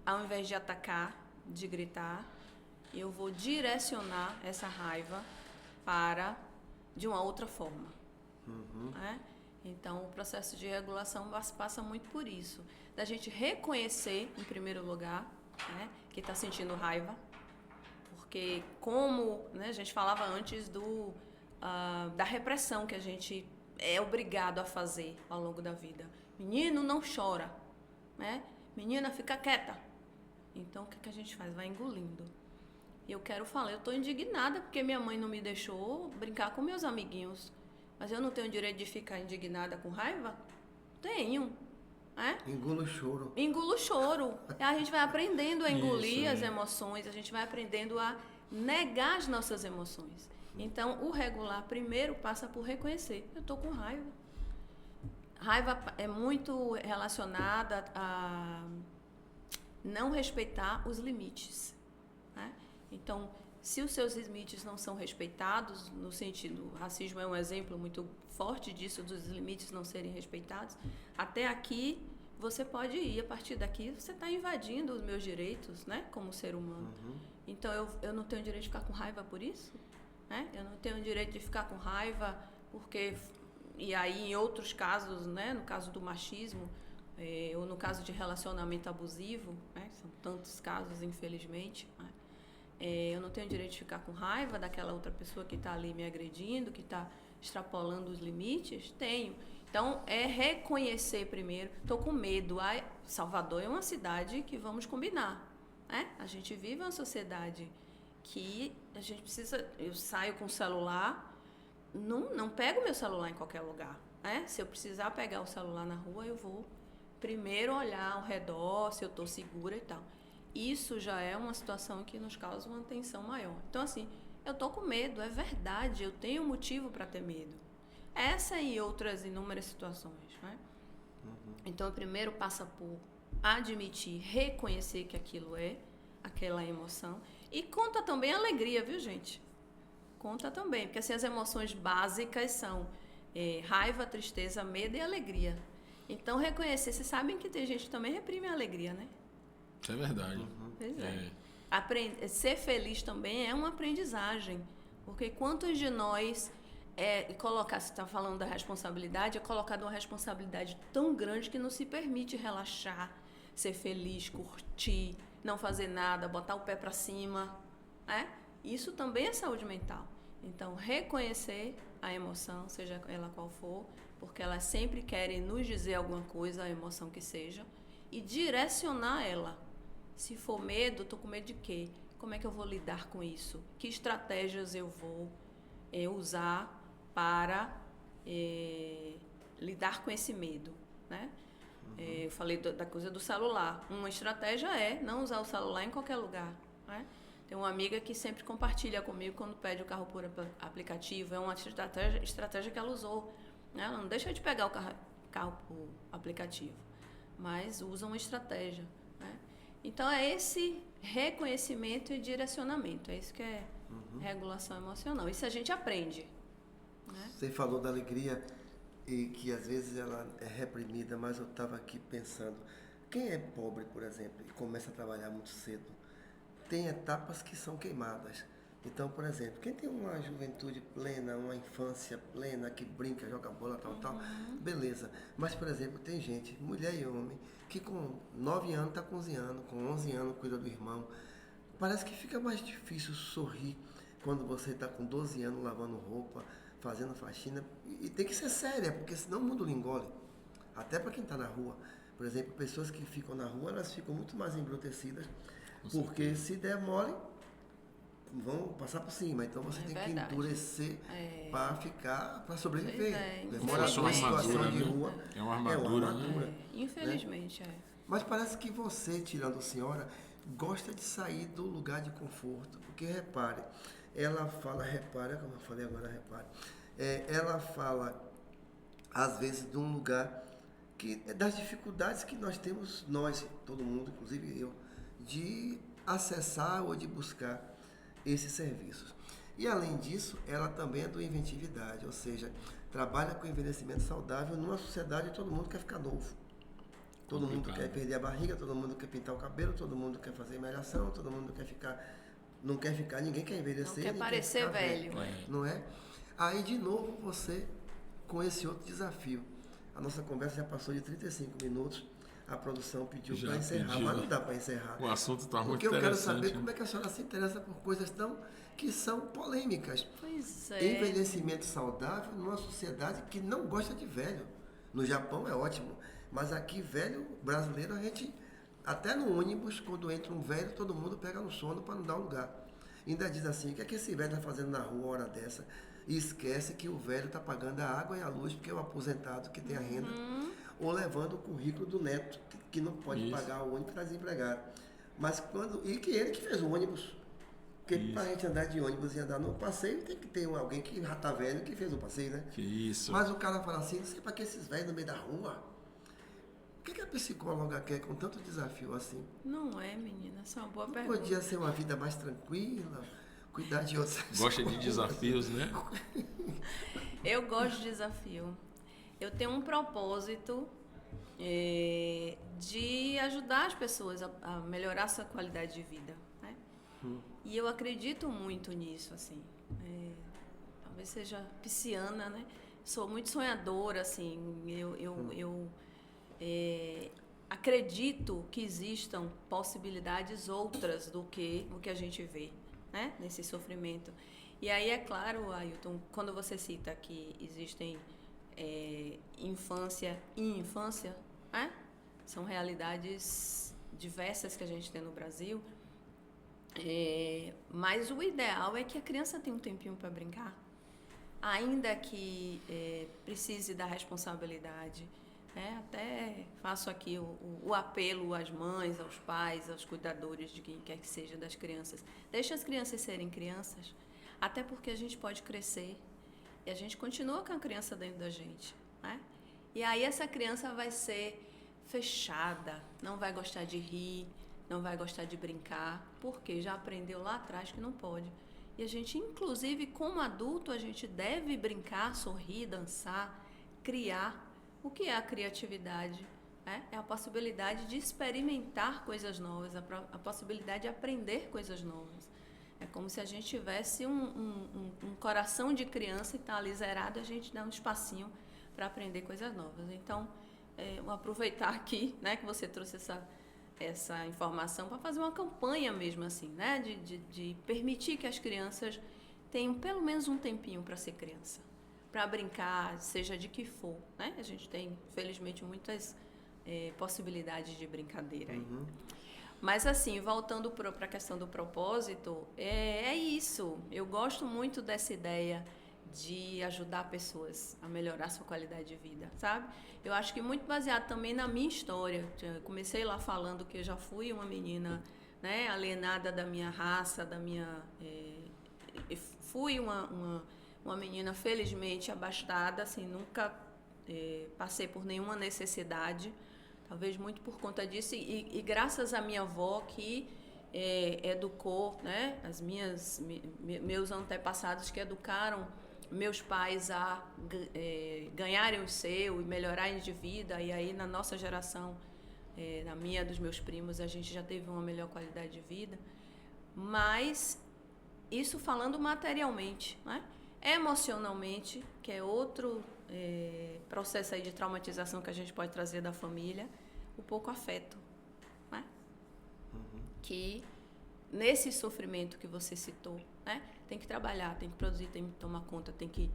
ao invés de atacar, de gritar, eu vou direcionar essa raiva de uma outra forma. Né? Então, o processo de regulação passa muito por isso. Da gente reconhecer, em primeiro lugar, né, que está sentindo raiva. Porque como, né, a gente falava antes da repressão que a gente é obrigado a fazer ao longo da vida. Menino, não chora, né? Menina, fica quieta. Então, o que a gente faz? Vai engolindo. E eu quero falar, eu estou indignada porque minha mãe não me deixou brincar com meus amiguinhos. Mas eu não tenho direito de ficar indignada com raiva? Tenho. Engula o choro. Engula o choro. A gente vai aprendendo a engolir Isso, as emoções, a gente vai aprendendo a negar as nossas emoções. Então, o regular primeiro passa por reconhecer. Eu estou com raiva. Raiva é muito relacionada a não respeitar os limites, né? Então, se os seus limites não são respeitados, no sentido, o racismo é um exemplo muito forte disso, dos limites não serem respeitados, até aqui você pode ir, a partir daqui você está invadindo os meus direitos, né, como ser humano. Então, eu não tenho direito de ficar com raiva por isso, né? Eu não tenho direito de ficar com raiva porque... E aí, em outros casos, né, no caso do machismo, ou no caso de relacionamento abusivo, né, são tantos casos, infelizmente, né, eu não tenho direito de ficar com raiva daquela outra pessoa que está ali me agredindo, que está extrapolando os limites? Tenho. Então, é reconhecer primeiro. Estou com medo. Salvador é uma cidade que, vamos combinar, né? A gente vive uma sociedade que a gente precisa... Eu saio com o celular... Não pego meu celular em qualquer lugar, né? Se eu precisar pegar o celular na rua, eu vou primeiro olhar ao redor, se eu estou segura e tal. Isso já é uma situação que nos causa uma tensão maior. Então, assim, eu estou com medo, é verdade, eu tenho motivo para ter medo. Essa e outras inúmeras situações, né? Então, primeiro passa por admitir, reconhecer que aquilo é aquela emoção. E conta também a alegria, viu, gente? Conta também, porque assim, as emoções básicas são raiva, tristeza, medo e alegria. Então, reconhecer. Vocês sabem que tem gente que também reprime a alegria, né? Isso é verdade. Pois é. Ser feliz também é uma aprendizagem. Porque quantos de nós... você está falando da responsabilidade, é colocado uma responsabilidade tão grande que não se permite relaxar, ser feliz, curtir, não fazer nada, botar o pé para cima, né? Isso também é saúde mental. Então, reconhecer a emoção, seja ela qual for, porque elas sempre querem nos dizer alguma coisa, a emoção que seja, e direcionar ela. Se for medo, estou com medo de quê? Como é que eu vou lidar com isso? Que estratégias eu vou usar para lidar com esse medo, né? Eu falei da coisa do celular. Uma estratégia é não usar o celular em qualquer lugar, né? Tem uma amiga que sempre compartilha comigo quando pede o carro por aplicativo. É uma estratégia que ela usou, né? Ela não deixa de pegar o carro por aplicativo, mas usa uma estratégia, né? Então, é esse reconhecimento e direcionamento. É isso que é regulação emocional. Isso a gente aprende, né? Você falou da alegria e que às vezes ela é reprimida, mas eu estava aqui pensando, quem é pobre, por exemplo, e começa a trabalhar muito cedo, tem etapas que são queimadas. Então, por exemplo, quem tem uma juventude plena, uma infância plena, que brinca, joga bola, tal, beleza. Mas, por exemplo, tem gente, mulher e homem, que com 9 anos está cozinhando, com 11 anos cuida do irmão. Parece que fica mais difícil sorrir quando você está com 12 anos lavando roupa, fazendo faxina. E tem que ser séria, porque senão o mundo lhe engole. Até para quem está na rua. Por exemplo, pessoas que ficam na rua, elas ficam muito mais embrutecidas, porque se der mole, vão passar por cima. Então você tem que endurecer para sobreviver. Demora uma situação de rua. É uma armadura, né? Infelizmente, né? Mas parece que você, tirando a senhora, gosta de sair do lugar de conforto. Porque repare, ela fala, como eu falei agora, ela fala, às vezes, de um lugar das dificuldades que nós temos, todo mundo, inclusive eu, de acessar ou de buscar esses serviços. E além disso, ela também é do inventividade, ou seja, trabalha com envelhecimento saudável numa sociedade onde todo mundo quer ficar novo. Todo mundo quer perder a barriga, todo mundo quer pintar o cabelo, todo mundo quer fazer malhação, todo mundo quer ficar, ninguém quer envelhecer. Não quer parecer velho. Não é? Aí de novo você com esse outro desafio. A nossa conversa já passou de 35 minutos. A produção pediu para encerrar, mas não dá para encerrar. O assunto está muito interessante. Porque eu quero saber como é que a senhora se interessa por coisas que são polêmicas. Pois é. Envelhecimento saudável numa sociedade que não gosta de velho. No Japão é ótimo. Mas aqui, velho brasileiro, a gente, até no ônibus, quando entra um velho, todo mundo pega no sono para não dar lugar. Ainda diz assim, o que é que esse velho está fazendo na rua hora dessa? E esquece que o velho está pagando a água e a luz, porque é o aposentado que tem a renda, ou levando o currículo do neto, que não pode pagar o ônibus, está desempregado. Mas quando. E que ele que fez o ônibus. Porque para a gente andar de ônibus e andar no passeio, tem que ter alguém que já tá velho que fez o passeio, né? Que isso. Mas o cara fala assim, não sei para que esses velhos no meio da rua. O que a psicóloga quer com tanto desafio assim? Não é, menina, essa é uma boa Não pergunta. podia ser uma vida mais tranquila, cuidar de outras Gosta de desafios, né? Eu gosto de desafio. Eu tenho um propósito de ajudar as pessoas a melhorar a sua qualidade de vida, né? E eu acredito muito nisso, assim. Talvez seja pisciana, né? Sou muito sonhadora, assim. Eu acredito que existam possibilidades outras do que o que a gente vê, né? Nesse sofrimento. E aí, é claro, Ailton, quando você cita que existem infância e infância, né? São realidades diversas que a gente tem no Brasil, mas o ideal é que a criança tenha um tempinho para brincar, ainda que precise da responsabilidade. Até faço aqui o apelo às mães, aos pais, aos cuidadores de quem quer que seja das crianças. Deixa as crianças serem crianças, até porque a gente pode crescer e a gente continua com a criança dentro da gente, né? E aí essa criança vai ser fechada, não vai gostar de rir, não vai gostar de brincar, porque já aprendeu lá atrás que não pode. E a gente, inclusive, como adulto, a gente deve brincar, sorrir, dançar, criar. O que é a criatividade? É a possibilidade de experimentar coisas novas, a possibilidade de aprender coisas novas. É como se a gente tivesse um coração de criança e está ali zerado, a gente dá um espacinho para aprender coisas novas. Então, vou aproveitar aqui, né, que você trouxe essa informação para fazer uma campanha mesmo assim, né, de permitir que as crianças tenham pelo menos um tempinho para ser criança, para brincar, seja de que for, né? A gente tem, felizmente, muitas possibilidades de brincadeira aí. Mas, assim, voltando para a questão do propósito, é isso. Eu gosto muito dessa ideia de ajudar pessoas a melhorar sua qualidade de vida, sabe? Eu acho que muito baseado também na minha história. Eu comecei lá falando que eu já fui uma menina, né, alienada da minha raça, fui uma menina felizmente abastada, assim, nunca passei por nenhuma necessidade, talvez muito por conta disso, e graças à minha avó que educou, né, meus antepassados que educaram meus pais a ganharem o seu e melhorarem de vida, e aí na nossa geração, na minha, dos meus primos, a gente já teve uma melhor qualidade de vida, mas isso falando materialmente, né? Emocionalmente, que é outro processo aí de traumatização que a gente pode trazer da família, o pouco afeto, né? Que nesse sofrimento que você citou, né? Tem que trabalhar, tem que produzir, tem que tomar conta, tem que,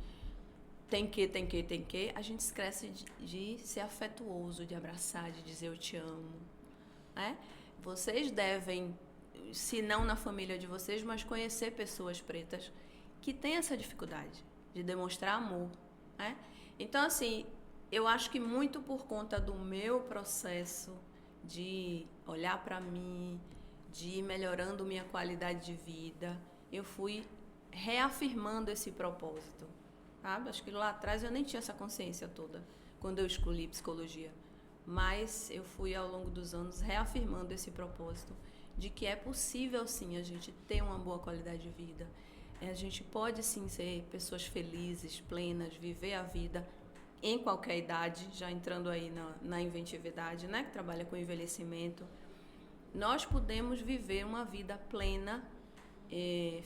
a gente esquece de ser afetuoso, de abraçar, de dizer eu te amo, né? Vocês devem, se não na família de vocês, mas conhecer pessoas pretas que têm essa dificuldade de demonstrar amor, né? Então, assim, eu acho que muito por conta do meu processo de olhar para mim, de ir melhorando minha qualidade de vida, eu fui reafirmando esse propósito, sabe? Acho que lá atrás eu nem tinha essa consciência toda, quando eu escolhi psicologia. Mas eu fui, ao longo dos anos, reafirmando esse propósito de que é possível, sim, a gente ter uma boa qualidade de vida. A gente pode, sim, ser pessoas felizes, plenas, viver a vida em qualquer idade, já entrando aí na inventividade, né, que trabalha com envelhecimento. Nós podemos viver uma vida plena,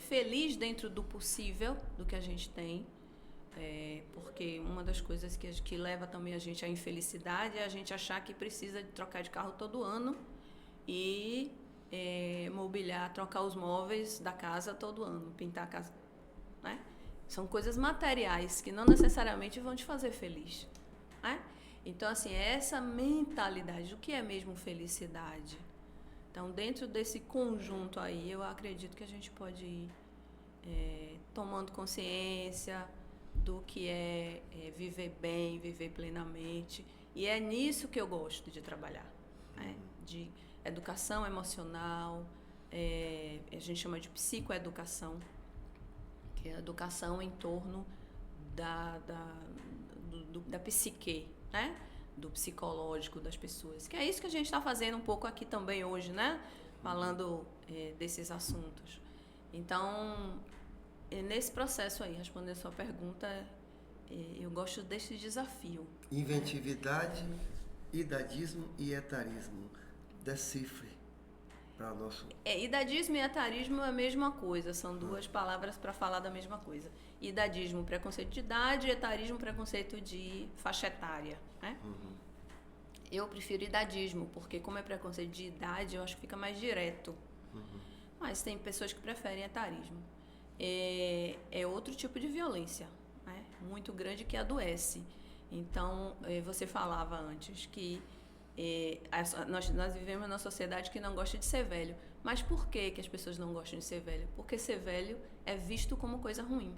feliz dentro do possível, do que a gente tem, porque uma das coisas que leva também a gente à infelicidade é a gente achar que precisa de trocar de carro todo ano e mobiliar, trocar os móveis da casa todo ano, pintar a casa, né? São coisas materiais que não necessariamente vão te fazer feliz, né? Então, assim, essa mentalidade, o que é mesmo felicidade? Então, dentro desse conjunto aí, eu acredito que a gente pode ir tomando consciência do que é viver bem, viver plenamente. E é nisso que eu gosto de trabalhar, né? De educação emocional, a gente chama de psicoeducação, que é a educação em torno da psique, né? Do psicológico das pessoas. Que é isso que a gente está fazendo um pouco aqui também hoje, né? Falando desses assuntos. Então, nesse processo aí, respondendo a sua pergunta, eu gosto desse desafio. Inventividade, idadismo e etarismo. Decifre para o nosso... Idadismo e etarismo é a mesma coisa, são duas palavras para falar da mesma coisa. Idadismo, preconceito de idade, etarismo, preconceito de faixa etária, né? Eu prefiro idadismo, porque como é preconceito de idade, eu acho que fica mais direto. Mas tem pessoas que preferem etarismo. É outro tipo de violência, né? Muito grande, que adoece. Então, você falava antes que nós vivemos numa sociedade que não gosta de ser velho. Mas por que as pessoas não gostam de ser velho? Porque ser velho é visto como coisa ruim.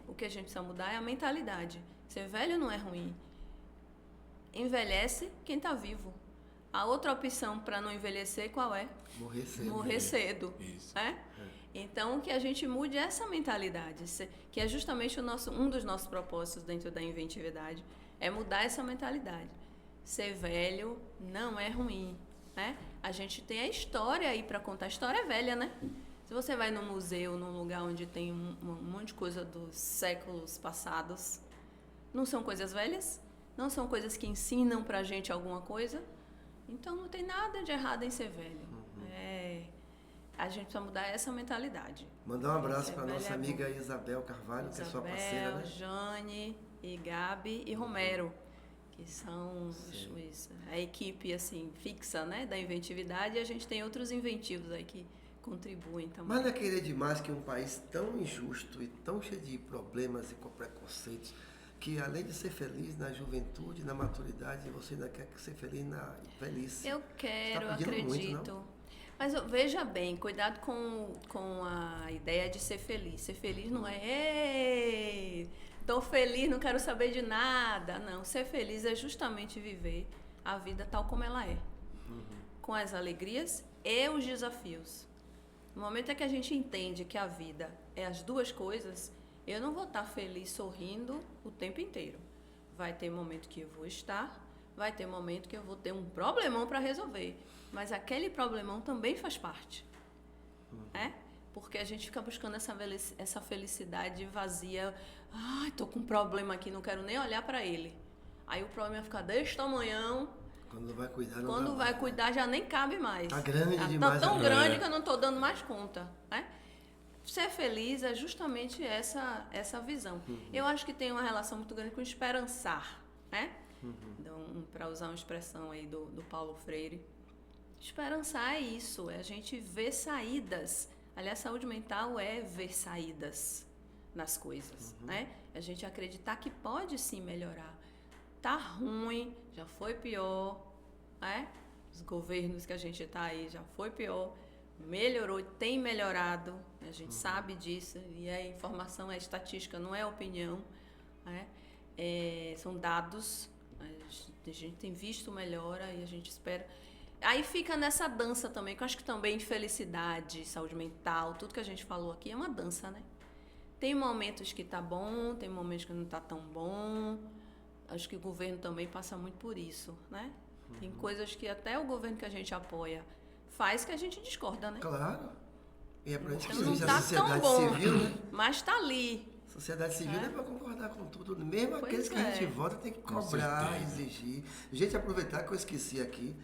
O que a gente precisa mudar é a mentalidade. Ser velho não é ruim. Envelhece quem está vivo. A outra opção para não envelhecer, qual é? Morrer cedo. Morrer cedo. Isso. Então, que a gente mude essa mentalidade, que é justamente um dos nossos propósitos dentro da inventividade, é mudar essa mentalidade. Ser velho não é ruim, né? A gente tem a história aí para contar. A história é velha, né? Se você vai num museu, num lugar onde tem um monte de coisa dos séculos passados, não são coisas velhas? Não são coisas que ensinam pra gente alguma coisa? Então, não tem nada de errado em ser velho. A gente precisa mudar essa mentalidade. Mandar um abraço para nossa amiga Isabel Carvalho, que é sua parceira, né? Jane, e Gabi e Romero, que são a equipe assim, fixa, né, da inventividade, e a gente tem outros inventivos aí que contribuem também. Mas não é querer demais que um país tão injusto e tão cheio de problemas e com preconceitos, que além de ser feliz na juventude, na maturidade, você ainda quer ser feliz na velhice. Eu quero, acredito. Muito, mas veja bem, cuidado com a ideia de ser feliz. Ser feliz não é, tô feliz, não quero saber de nada. Não, ser feliz é justamente viver a vida tal como ela é. Com as alegrias e os desafios. No momento em que a gente entende que a vida é as duas coisas, eu não vou estar feliz sorrindo o tempo inteiro. Vai ter momento que eu vou estar, vai ter momento que eu vou ter um problemão para resolver. Mas aquele problemão também faz parte. Porque a gente fica buscando essa felicidade vazia. Ai, tô com um problema aqui, não quero nem olhar para ele. Aí o problema fica deste tamanhão. Quando vai cuidar, não Quando dá vai mais, cuidar, já nem cabe mais. Tá grande demais. Tá tão grande que eu não tô dando mais conta, né? Ser feliz é justamente essa visão. Eu acho que tem uma relação muito grande com esperançar, né? Então, para usar uma expressão aí do Paulo Freire, esperançar é isso, é a gente ver saídas. Aliás, saúde mental é ver saídas nas coisas, né? A gente acreditar que pode sim melhorar. Tá ruim, já foi pior, né? Os governos que a gente tá aí já foi pior, melhorou, tem melhorado, a gente sabe disso, e a informação é estatística, não é opinião, né? São dados, a gente tem visto melhora e a gente espera. Aí fica nessa dança também, que eu acho que também felicidade, saúde mental, tudo que a gente falou aqui é uma dança, né? Tem momentos que tá bom, tem momentos que não tá tão bom. Acho que o governo também passa muito por isso, né? Tem coisas que até o governo que a gente apoia faz que a gente discorda, né? Claro. E é pra gente que Então não existe tá a sociedade tão bom, civil, né? mas tá ali. Sociedade civil não é para concordar com tudo. Mesmo aqueles que a gente vota tem que Com cobrar, certeza. exigir. Gente, aproveitar que eu esqueci aqui,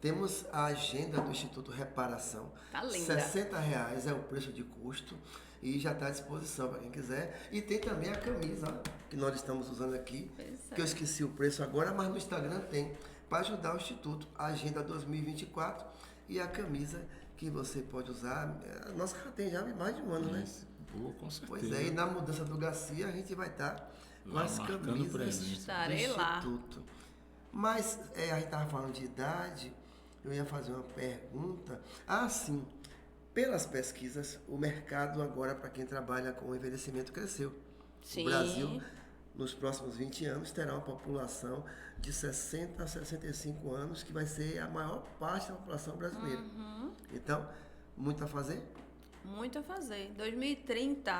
temos a agenda do Instituto Reparação. Tá linda. R$60 é o preço de custo e já está à disposição para quem quiser. E tem também a camisa, ó, que nós estamos usando aqui, Pois é. que eu esqueci o preço agora, mas no Instagram tem, para ajudar o Instituto, a Agenda 2024 e a camisa que você pode usar. A nossa já tem já mais de um ano, né? Pô, com certeza. Pois é, e na mudança do Garcia a gente vai estar com Lá as marcando camisas presença. do Estarei lá. Instituto. Mas a gente estava falando de idade, eu ia fazer uma pergunta. Sim, pelas pesquisas, o mercado agora para quem trabalha com envelhecimento cresceu. Sim. O Brasil, nos próximos 20 anos, terá uma população de 60 a 65 anos, que vai ser a maior parte da população brasileira. Então, muito a fazer? Muito a fazer. Em 2030,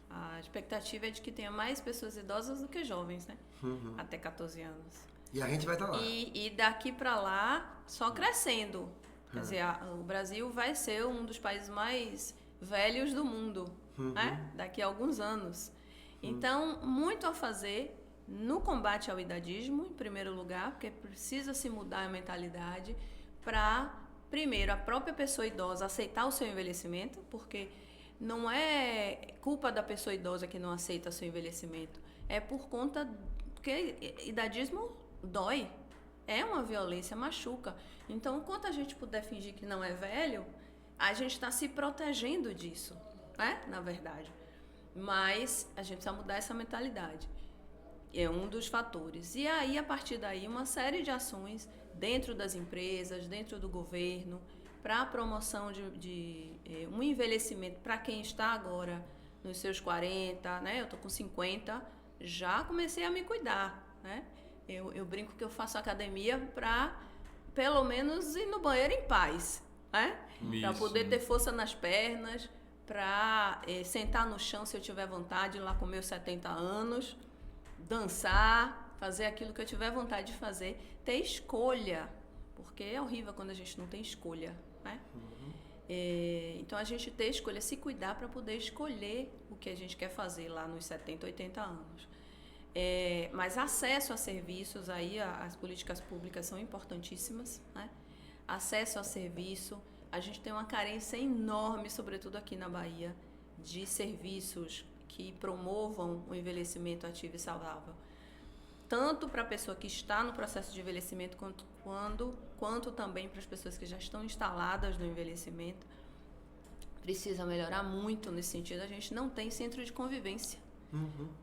a expectativa é de que tenha mais pessoas idosas do que jovens, né? Até 14 anos. E a gente vai estar lá. E daqui para lá, só crescendo. Quer dizer, o Brasil vai ser um dos países mais velhos do mundo, né? Daqui a alguns anos. Então, muito a fazer no combate ao idadismo, em primeiro lugar, porque precisa se mudar a mentalidade para, primeiro, a própria pessoa idosa aceitar o seu envelhecimento, porque não é culpa da pessoa idosa que não aceita o seu envelhecimento, é por conta que idadismo dói, é uma violência, machuca. Então, enquanto a gente puder fingir que não é velho, a gente está se protegendo disso, né? Na verdade. Mas a gente precisa mudar essa mentalidade. É um dos fatores. E aí, a partir daí, uma série de ações dentro das empresas, dentro do governo, para a promoção de um envelhecimento para quem está agora nos seus 40, né? Eu estou com 50, já comecei a me cuidar, né? Eu brinco que eu faço academia para, pelo menos, ir no banheiro em paz, né? Para poder ter força nas pernas, para sentar no chão se eu tiver vontade, lá com meus 70 anos, dançar, fazer aquilo que eu tiver vontade de fazer, ter escolha, porque é horrível quando a gente não tem escolha, né? Então, a gente ter escolha, se cuidar para poder escolher o que a gente quer fazer lá nos 70, 80 anos. Mas acesso a serviços, aí as políticas públicas são importantíssimas, né? Acesso a serviço, a gente tem uma carência enorme, sobretudo aqui na Bahia, de serviços que promovam o envelhecimento ativo e saudável. Tanto para a pessoa que está no processo de envelhecimento, quanto também para as pessoas que já estão instaladas no envelhecimento. Precisa melhorar muito nesse sentido. A gente não tem centro de convivência,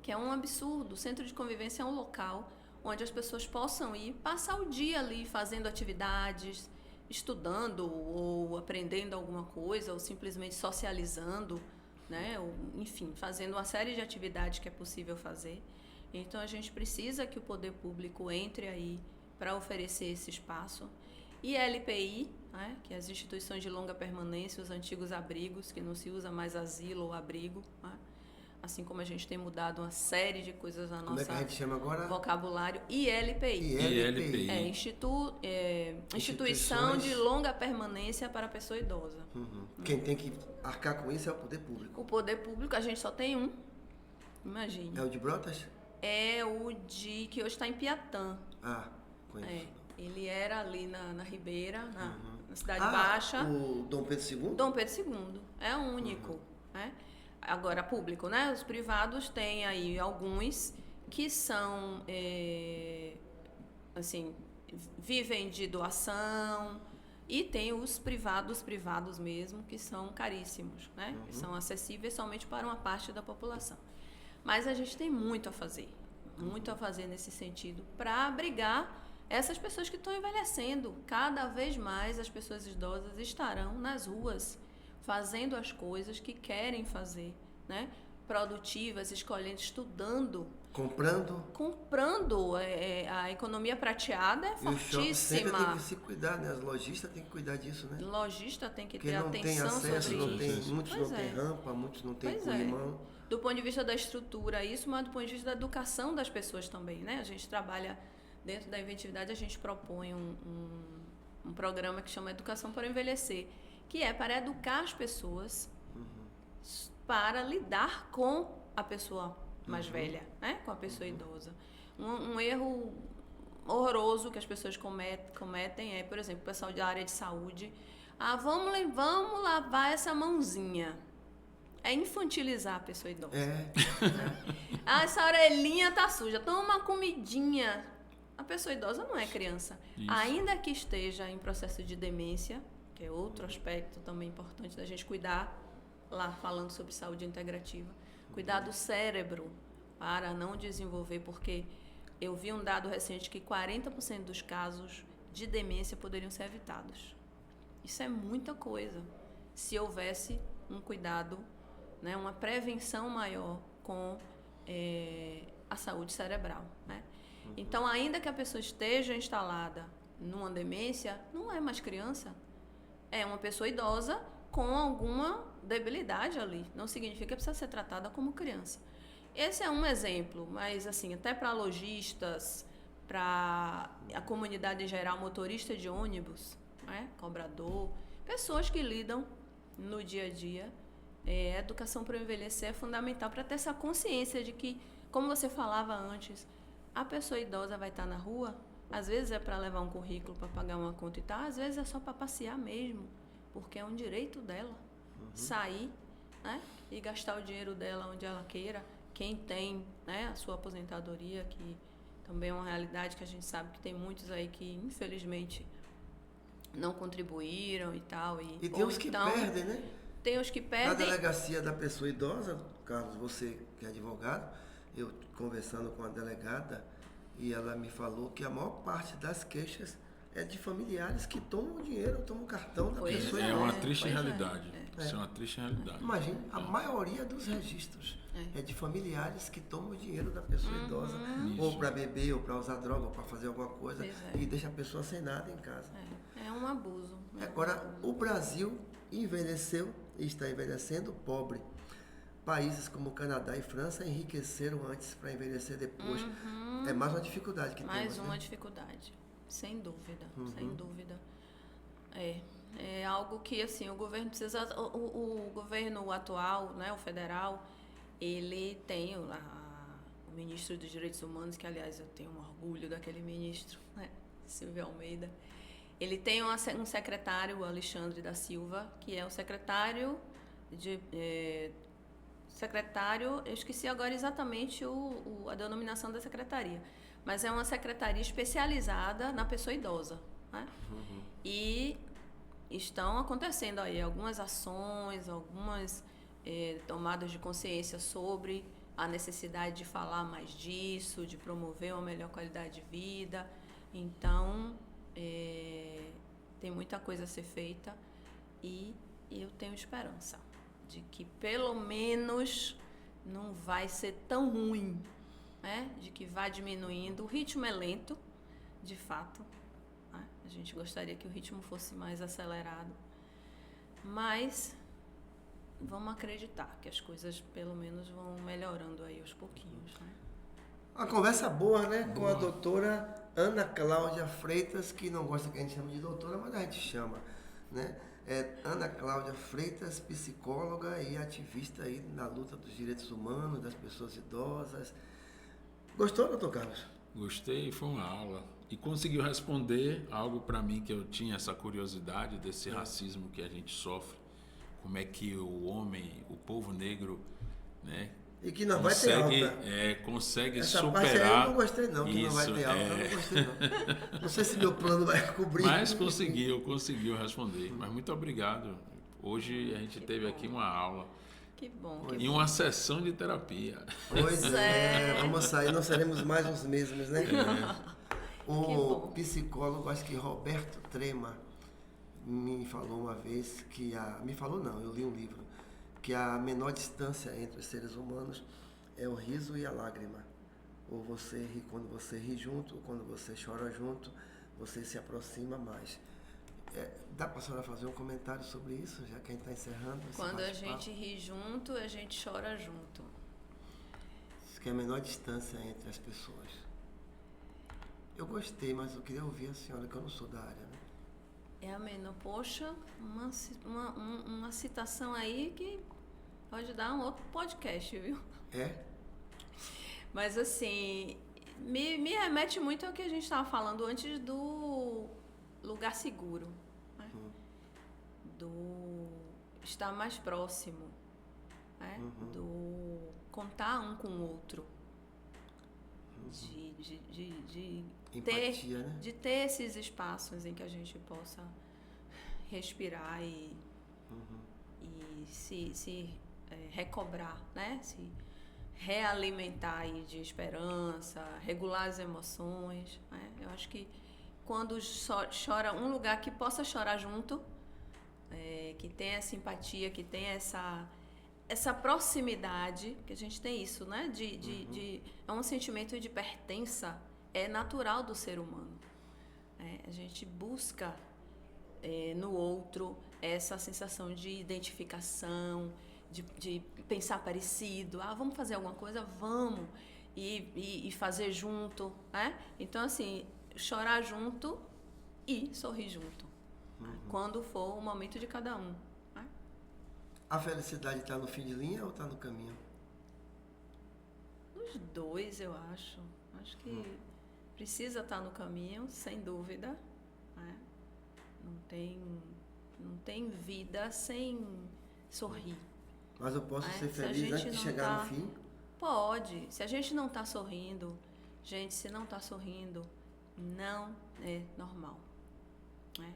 que é um absurdo. O centro de convivência é um local onde as pessoas possam ir, passar o dia ali fazendo atividades, estudando ou aprendendo alguma coisa, ou simplesmente socializando, né? Ou, enfim, fazendo uma série de atividades que é possível fazer. Então, a gente precisa que o poder público entre aí para oferecer esse espaço. E a LPI, né? Que é as instituições de longa permanência, os antigos abrigos, que não se usa mais asilo ou abrigo, né? Assim como a gente tem mudado uma série de coisas na Como nossa é que a gente chama agora? vocabulário. ILPI. ILPI. Instituição de longa permanência para a pessoa idosa. Quem tem que arcar com isso é o poder público. O poder público, a gente só tem um. Imagine. É o de Brotas? É o que hoje está em Piatã. Conheço. Ele era ali na Ribeira, na Cidade Baixa. O Dom Pedro II? Dom Pedro II. É o único, né? Agora, público, né? Os privados têm aí alguns que são, assim, vivem de doação, e tem os privados mesmo, que são caríssimos, né? Que são acessíveis somente para uma parte da população. Mas a gente tem muito a fazer nesse sentido, para abrigar essas pessoas que estão envelhecendo. Cada vez mais as pessoas idosas estarão nas ruas, fazendo as coisas que querem fazer, né? Produtivas, escolhendo, estudando. Comprando. A economia prateada é fortíssima. E o shopping tem que se cuidar, né? As lojistas têm que cuidar disso, né? Lojista tem que Porque ter não atenção tem acesso, sobre isso. Muitos não têm rampa, muitos não têm corrimão. Do ponto de vista da estrutura, isso, mas do ponto de vista da educação das pessoas também, né? A gente trabalha, dentro da inventividade, a gente propõe um programa que chama Educação para Envelhecer, que é para educar as pessoas para lidar com a pessoa mais velha, né? Com a pessoa idosa. Um erro horroroso que as pessoas cometem é, por exemplo, o pessoal da área de saúde, vamos lavar essa mãozinha. É infantilizar a pessoa idosa. Essa orelhinha tá suja, toma uma comidinha. A pessoa idosa não é criança. Isso. Ainda que esteja em processo de demência, que é outro aspecto também importante da gente cuidar, lá falando sobre saúde integrativa. Cuidar do cérebro para não desenvolver, porque eu vi um dado recente que 40% dos casos de demência poderiam ser evitados. Isso é muita coisa, se houvesse um cuidado, né, uma prevenção maior com a saúde cerebral, né? Então, ainda que a pessoa esteja instalada numa demência, não é mais criança, é uma pessoa idosa com alguma debilidade ali. Não significa que precisa ser tratada como criança. Esse é um exemplo, mas assim, até para lojistas, para a comunidade em geral, motorista de ônibus, né, cobrador, pessoas que lidam no dia a dia, a educação para o envelhecer é fundamental para ter essa consciência de que, como você falava antes, a pessoa idosa vai estar na rua, às vezes é para levar um currículo, para pagar uma conta e tal, às vezes é só para passear mesmo, porque é um direito dela sair, né, e gastar o dinheiro dela onde ela queira. Quem tem, né, a sua aposentadoria, que também é uma realidade que a gente sabe que tem muitos aí que, infelizmente, não contribuíram e tal. E tem os que perdem, né? Tem os que perdem. Na delegacia da pessoa idosa, Carlos, você que é advogado, eu conversando com a delegada, e ela me falou que a maior parte das queixas é de familiares que tomam o dinheiro, tomam o cartão da pessoa. É uma triste realidade. Isso é uma triste realidade. Imagina, a maioria dos registros é de familiares que tomam o dinheiro da pessoa idosa, ou para beber, ou para usar droga, ou para fazer alguma coisa, e deixa a pessoa sem nada em casa. É um abuso. Agora, o Brasil envelheceu e está envelhecendo pobre. Países como Canadá e França enriqueceram antes para envelhecer depois. É mais uma dificuldade que temos. Mais uma dificuldade, sem dúvida, sem dúvida. É algo que, assim, o governo precisa... O governo atual, né, o federal, ele tem o ministro dos Direitos Humanos, que, aliás, eu tenho um orgulho daquele ministro, né, Silvio Almeida. Ele tem um secretário, o Alexandre da Silva, que é o secretário eu esqueci agora exatamente a denominação da secretaria, mas é uma secretaria especializada na pessoa idosa, né? E estão acontecendo aí algumas ações, algumas tomadas de consciência sobre a necessidade de falar mais disso, de promover uma melhor qualidade de vida. Então, tem muita coisa a ser feita e eu tenho esperança de que pelo menos não vai ser tão ruim, né? De que vai diminuindo. O ritmo é lento, de fato, né? A gente gostaria que o ritmo fosse mais acelerado, mas vamos acreditar que as coisas pelo menos vão melhorando aí aos pouquinhos, né? Uma conversa boa, né? Com a doutora Ana Cláudia Freitas, que não gosta que a gente chame de doutora, mas a gente chama, né? Ana Cláudia Freitas, psicóloga e ativista aí na luta dos direitos humanos, das pessoas idosas. Gostou, doutor Carlos? Gostei, foi uma aula. E conseguiu responder algo para mim que eu tinha essa curiosidade desse racismo que a gente sofre. Como é que o homem, o povo negro, né? E que não vai ter alta. Consegue essa superar. Parte aí eu não gostei não, que não vai ter alta, eu não gostei não. Não sei se meu plano vai cobrir. Mas conseguiu responder. Mas muito obrigado. Hoje a gente teve aqui uma aula. Que bom. E uma sessão de terapia. Pois vamos sair, não seremos mais os mesmos, né? O psicólogo, acho que Roberto Trema, me falou uma vez que me falou não, eu li um livro, que a menor distância entre os seres humanos é o riso e a lágrima. Ou você ri quando você ri junto, ou quando você chora junto, você se aproxima mais. Dá para a senhora fazer um comentário sobre isso, já que a gente está encerrando? Quando a gente ri junto, a gente chora junto. Isso que é a menor distância entre as pessoas. Eu gostei, mas eu queria ouvir a senhora, que eu não sou da área, né? É a menor. Poxa, uma citação aí que pode dar um outro podcast, viu? Mas assim, me remete muito ao que a gente estava falando antes do lugar seguro, né? Do estar mais próximo, né? Do contar um com o outro. De empatia, né? De ter esses espaços em que a gente possa respirar e recobrar, né? Se realimentar aí de esperança, regular as emoções, né? Eu acho que quando chora um lugar que possa chorar junto, que tenha simpatia, que tenha essa proximidade, que a gente tem isso, né? É um sentimento de pertença, é natural do ser humano. A gente busca no outro essa sensação de identificação, de pensar parecido. Vamos fazer alguma coisa? Vamos. E fazer junto, né? Então, assim, chorar junto e sorrir junto. Quando for o momento de cada um. Né? A felicidade está no fim de linha ou está no caminho? Os dois, eu acho. Acho que precisa estar no caminho, sem dúvida. Né? Não tem vida sem sorrir. Mas eu posso ser feliz antes de chegar no fim? Pode. Se a gente não está sorrindo, se não está sorrindo, não é normal. Né?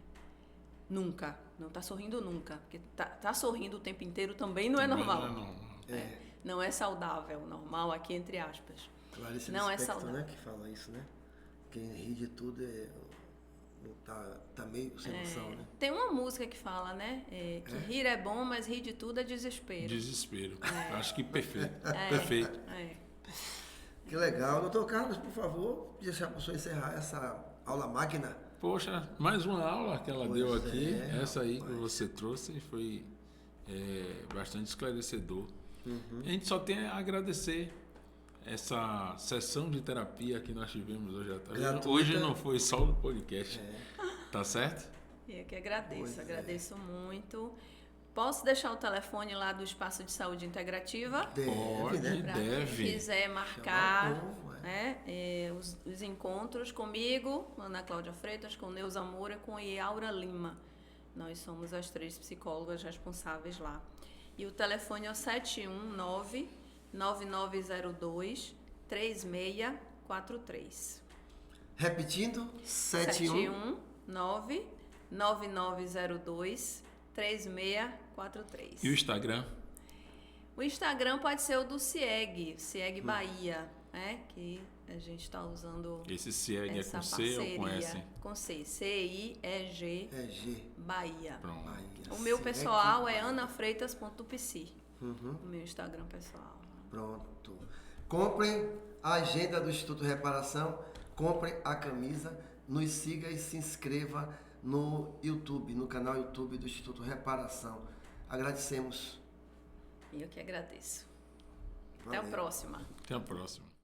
Nunca. Não está sorrindo nunca. Porque tá sorrindo o tempo inteiro também não é normal. Não é saudável. Normal aqui entre aspas. Clarice não é Lispector, saudável. Né, que fala isso, né? Quem ri de tudo tá meio sem noção, né? Tem uma música que fala, né? Que rir é bom, mas rir de tudo é desespero. Desespero. Acho que perfeito. Perfeito. Que legal. Doutor Carlos, por favor, deixar para o senhor encerrar essa aula magna. Poxa, mais uma aula que ela deu aqui. Essa aí que você trouxe foi bastante esclarecedor. A gente só tem a agradecer essa sessão de terapia que nós tivemos hoje à tarde. Hoje não foi só o podcast. Tá certo? Eu que agradeço. Agradeço muito. Posso deixar o telefone lá do Espaço de Saúde Integrativa? Pode, né? deve. Quem quiser marcar os encontros comigo, Ana Cláudia Freitas, com Neuza Moura, com Iaura Lima. Nós somos as 3 psicólogas responsáveis lá. E o telefone é o 719-9902-3643. Repetindo, 719-9902-3643. E o Instagram? O Instagram pode ser o do CIEG Bahia, né? Que a gente está usando. Esse CIEG essa é com C ou com S? Com C. CIEG Bahia. Pronto. Bahia. O meu pessoal Bahia. é anafreitas.pc. O meu Instagram pessoal. Pronto. Comprem a agenda do Instituto Reparação, comprem a camisa, nos siga e se inscreva no YouTube, no canal YouTube do Instituto Reparação. Agradecemos. Eu que agradeço. Valeu. Até a próxima. Até a próxima.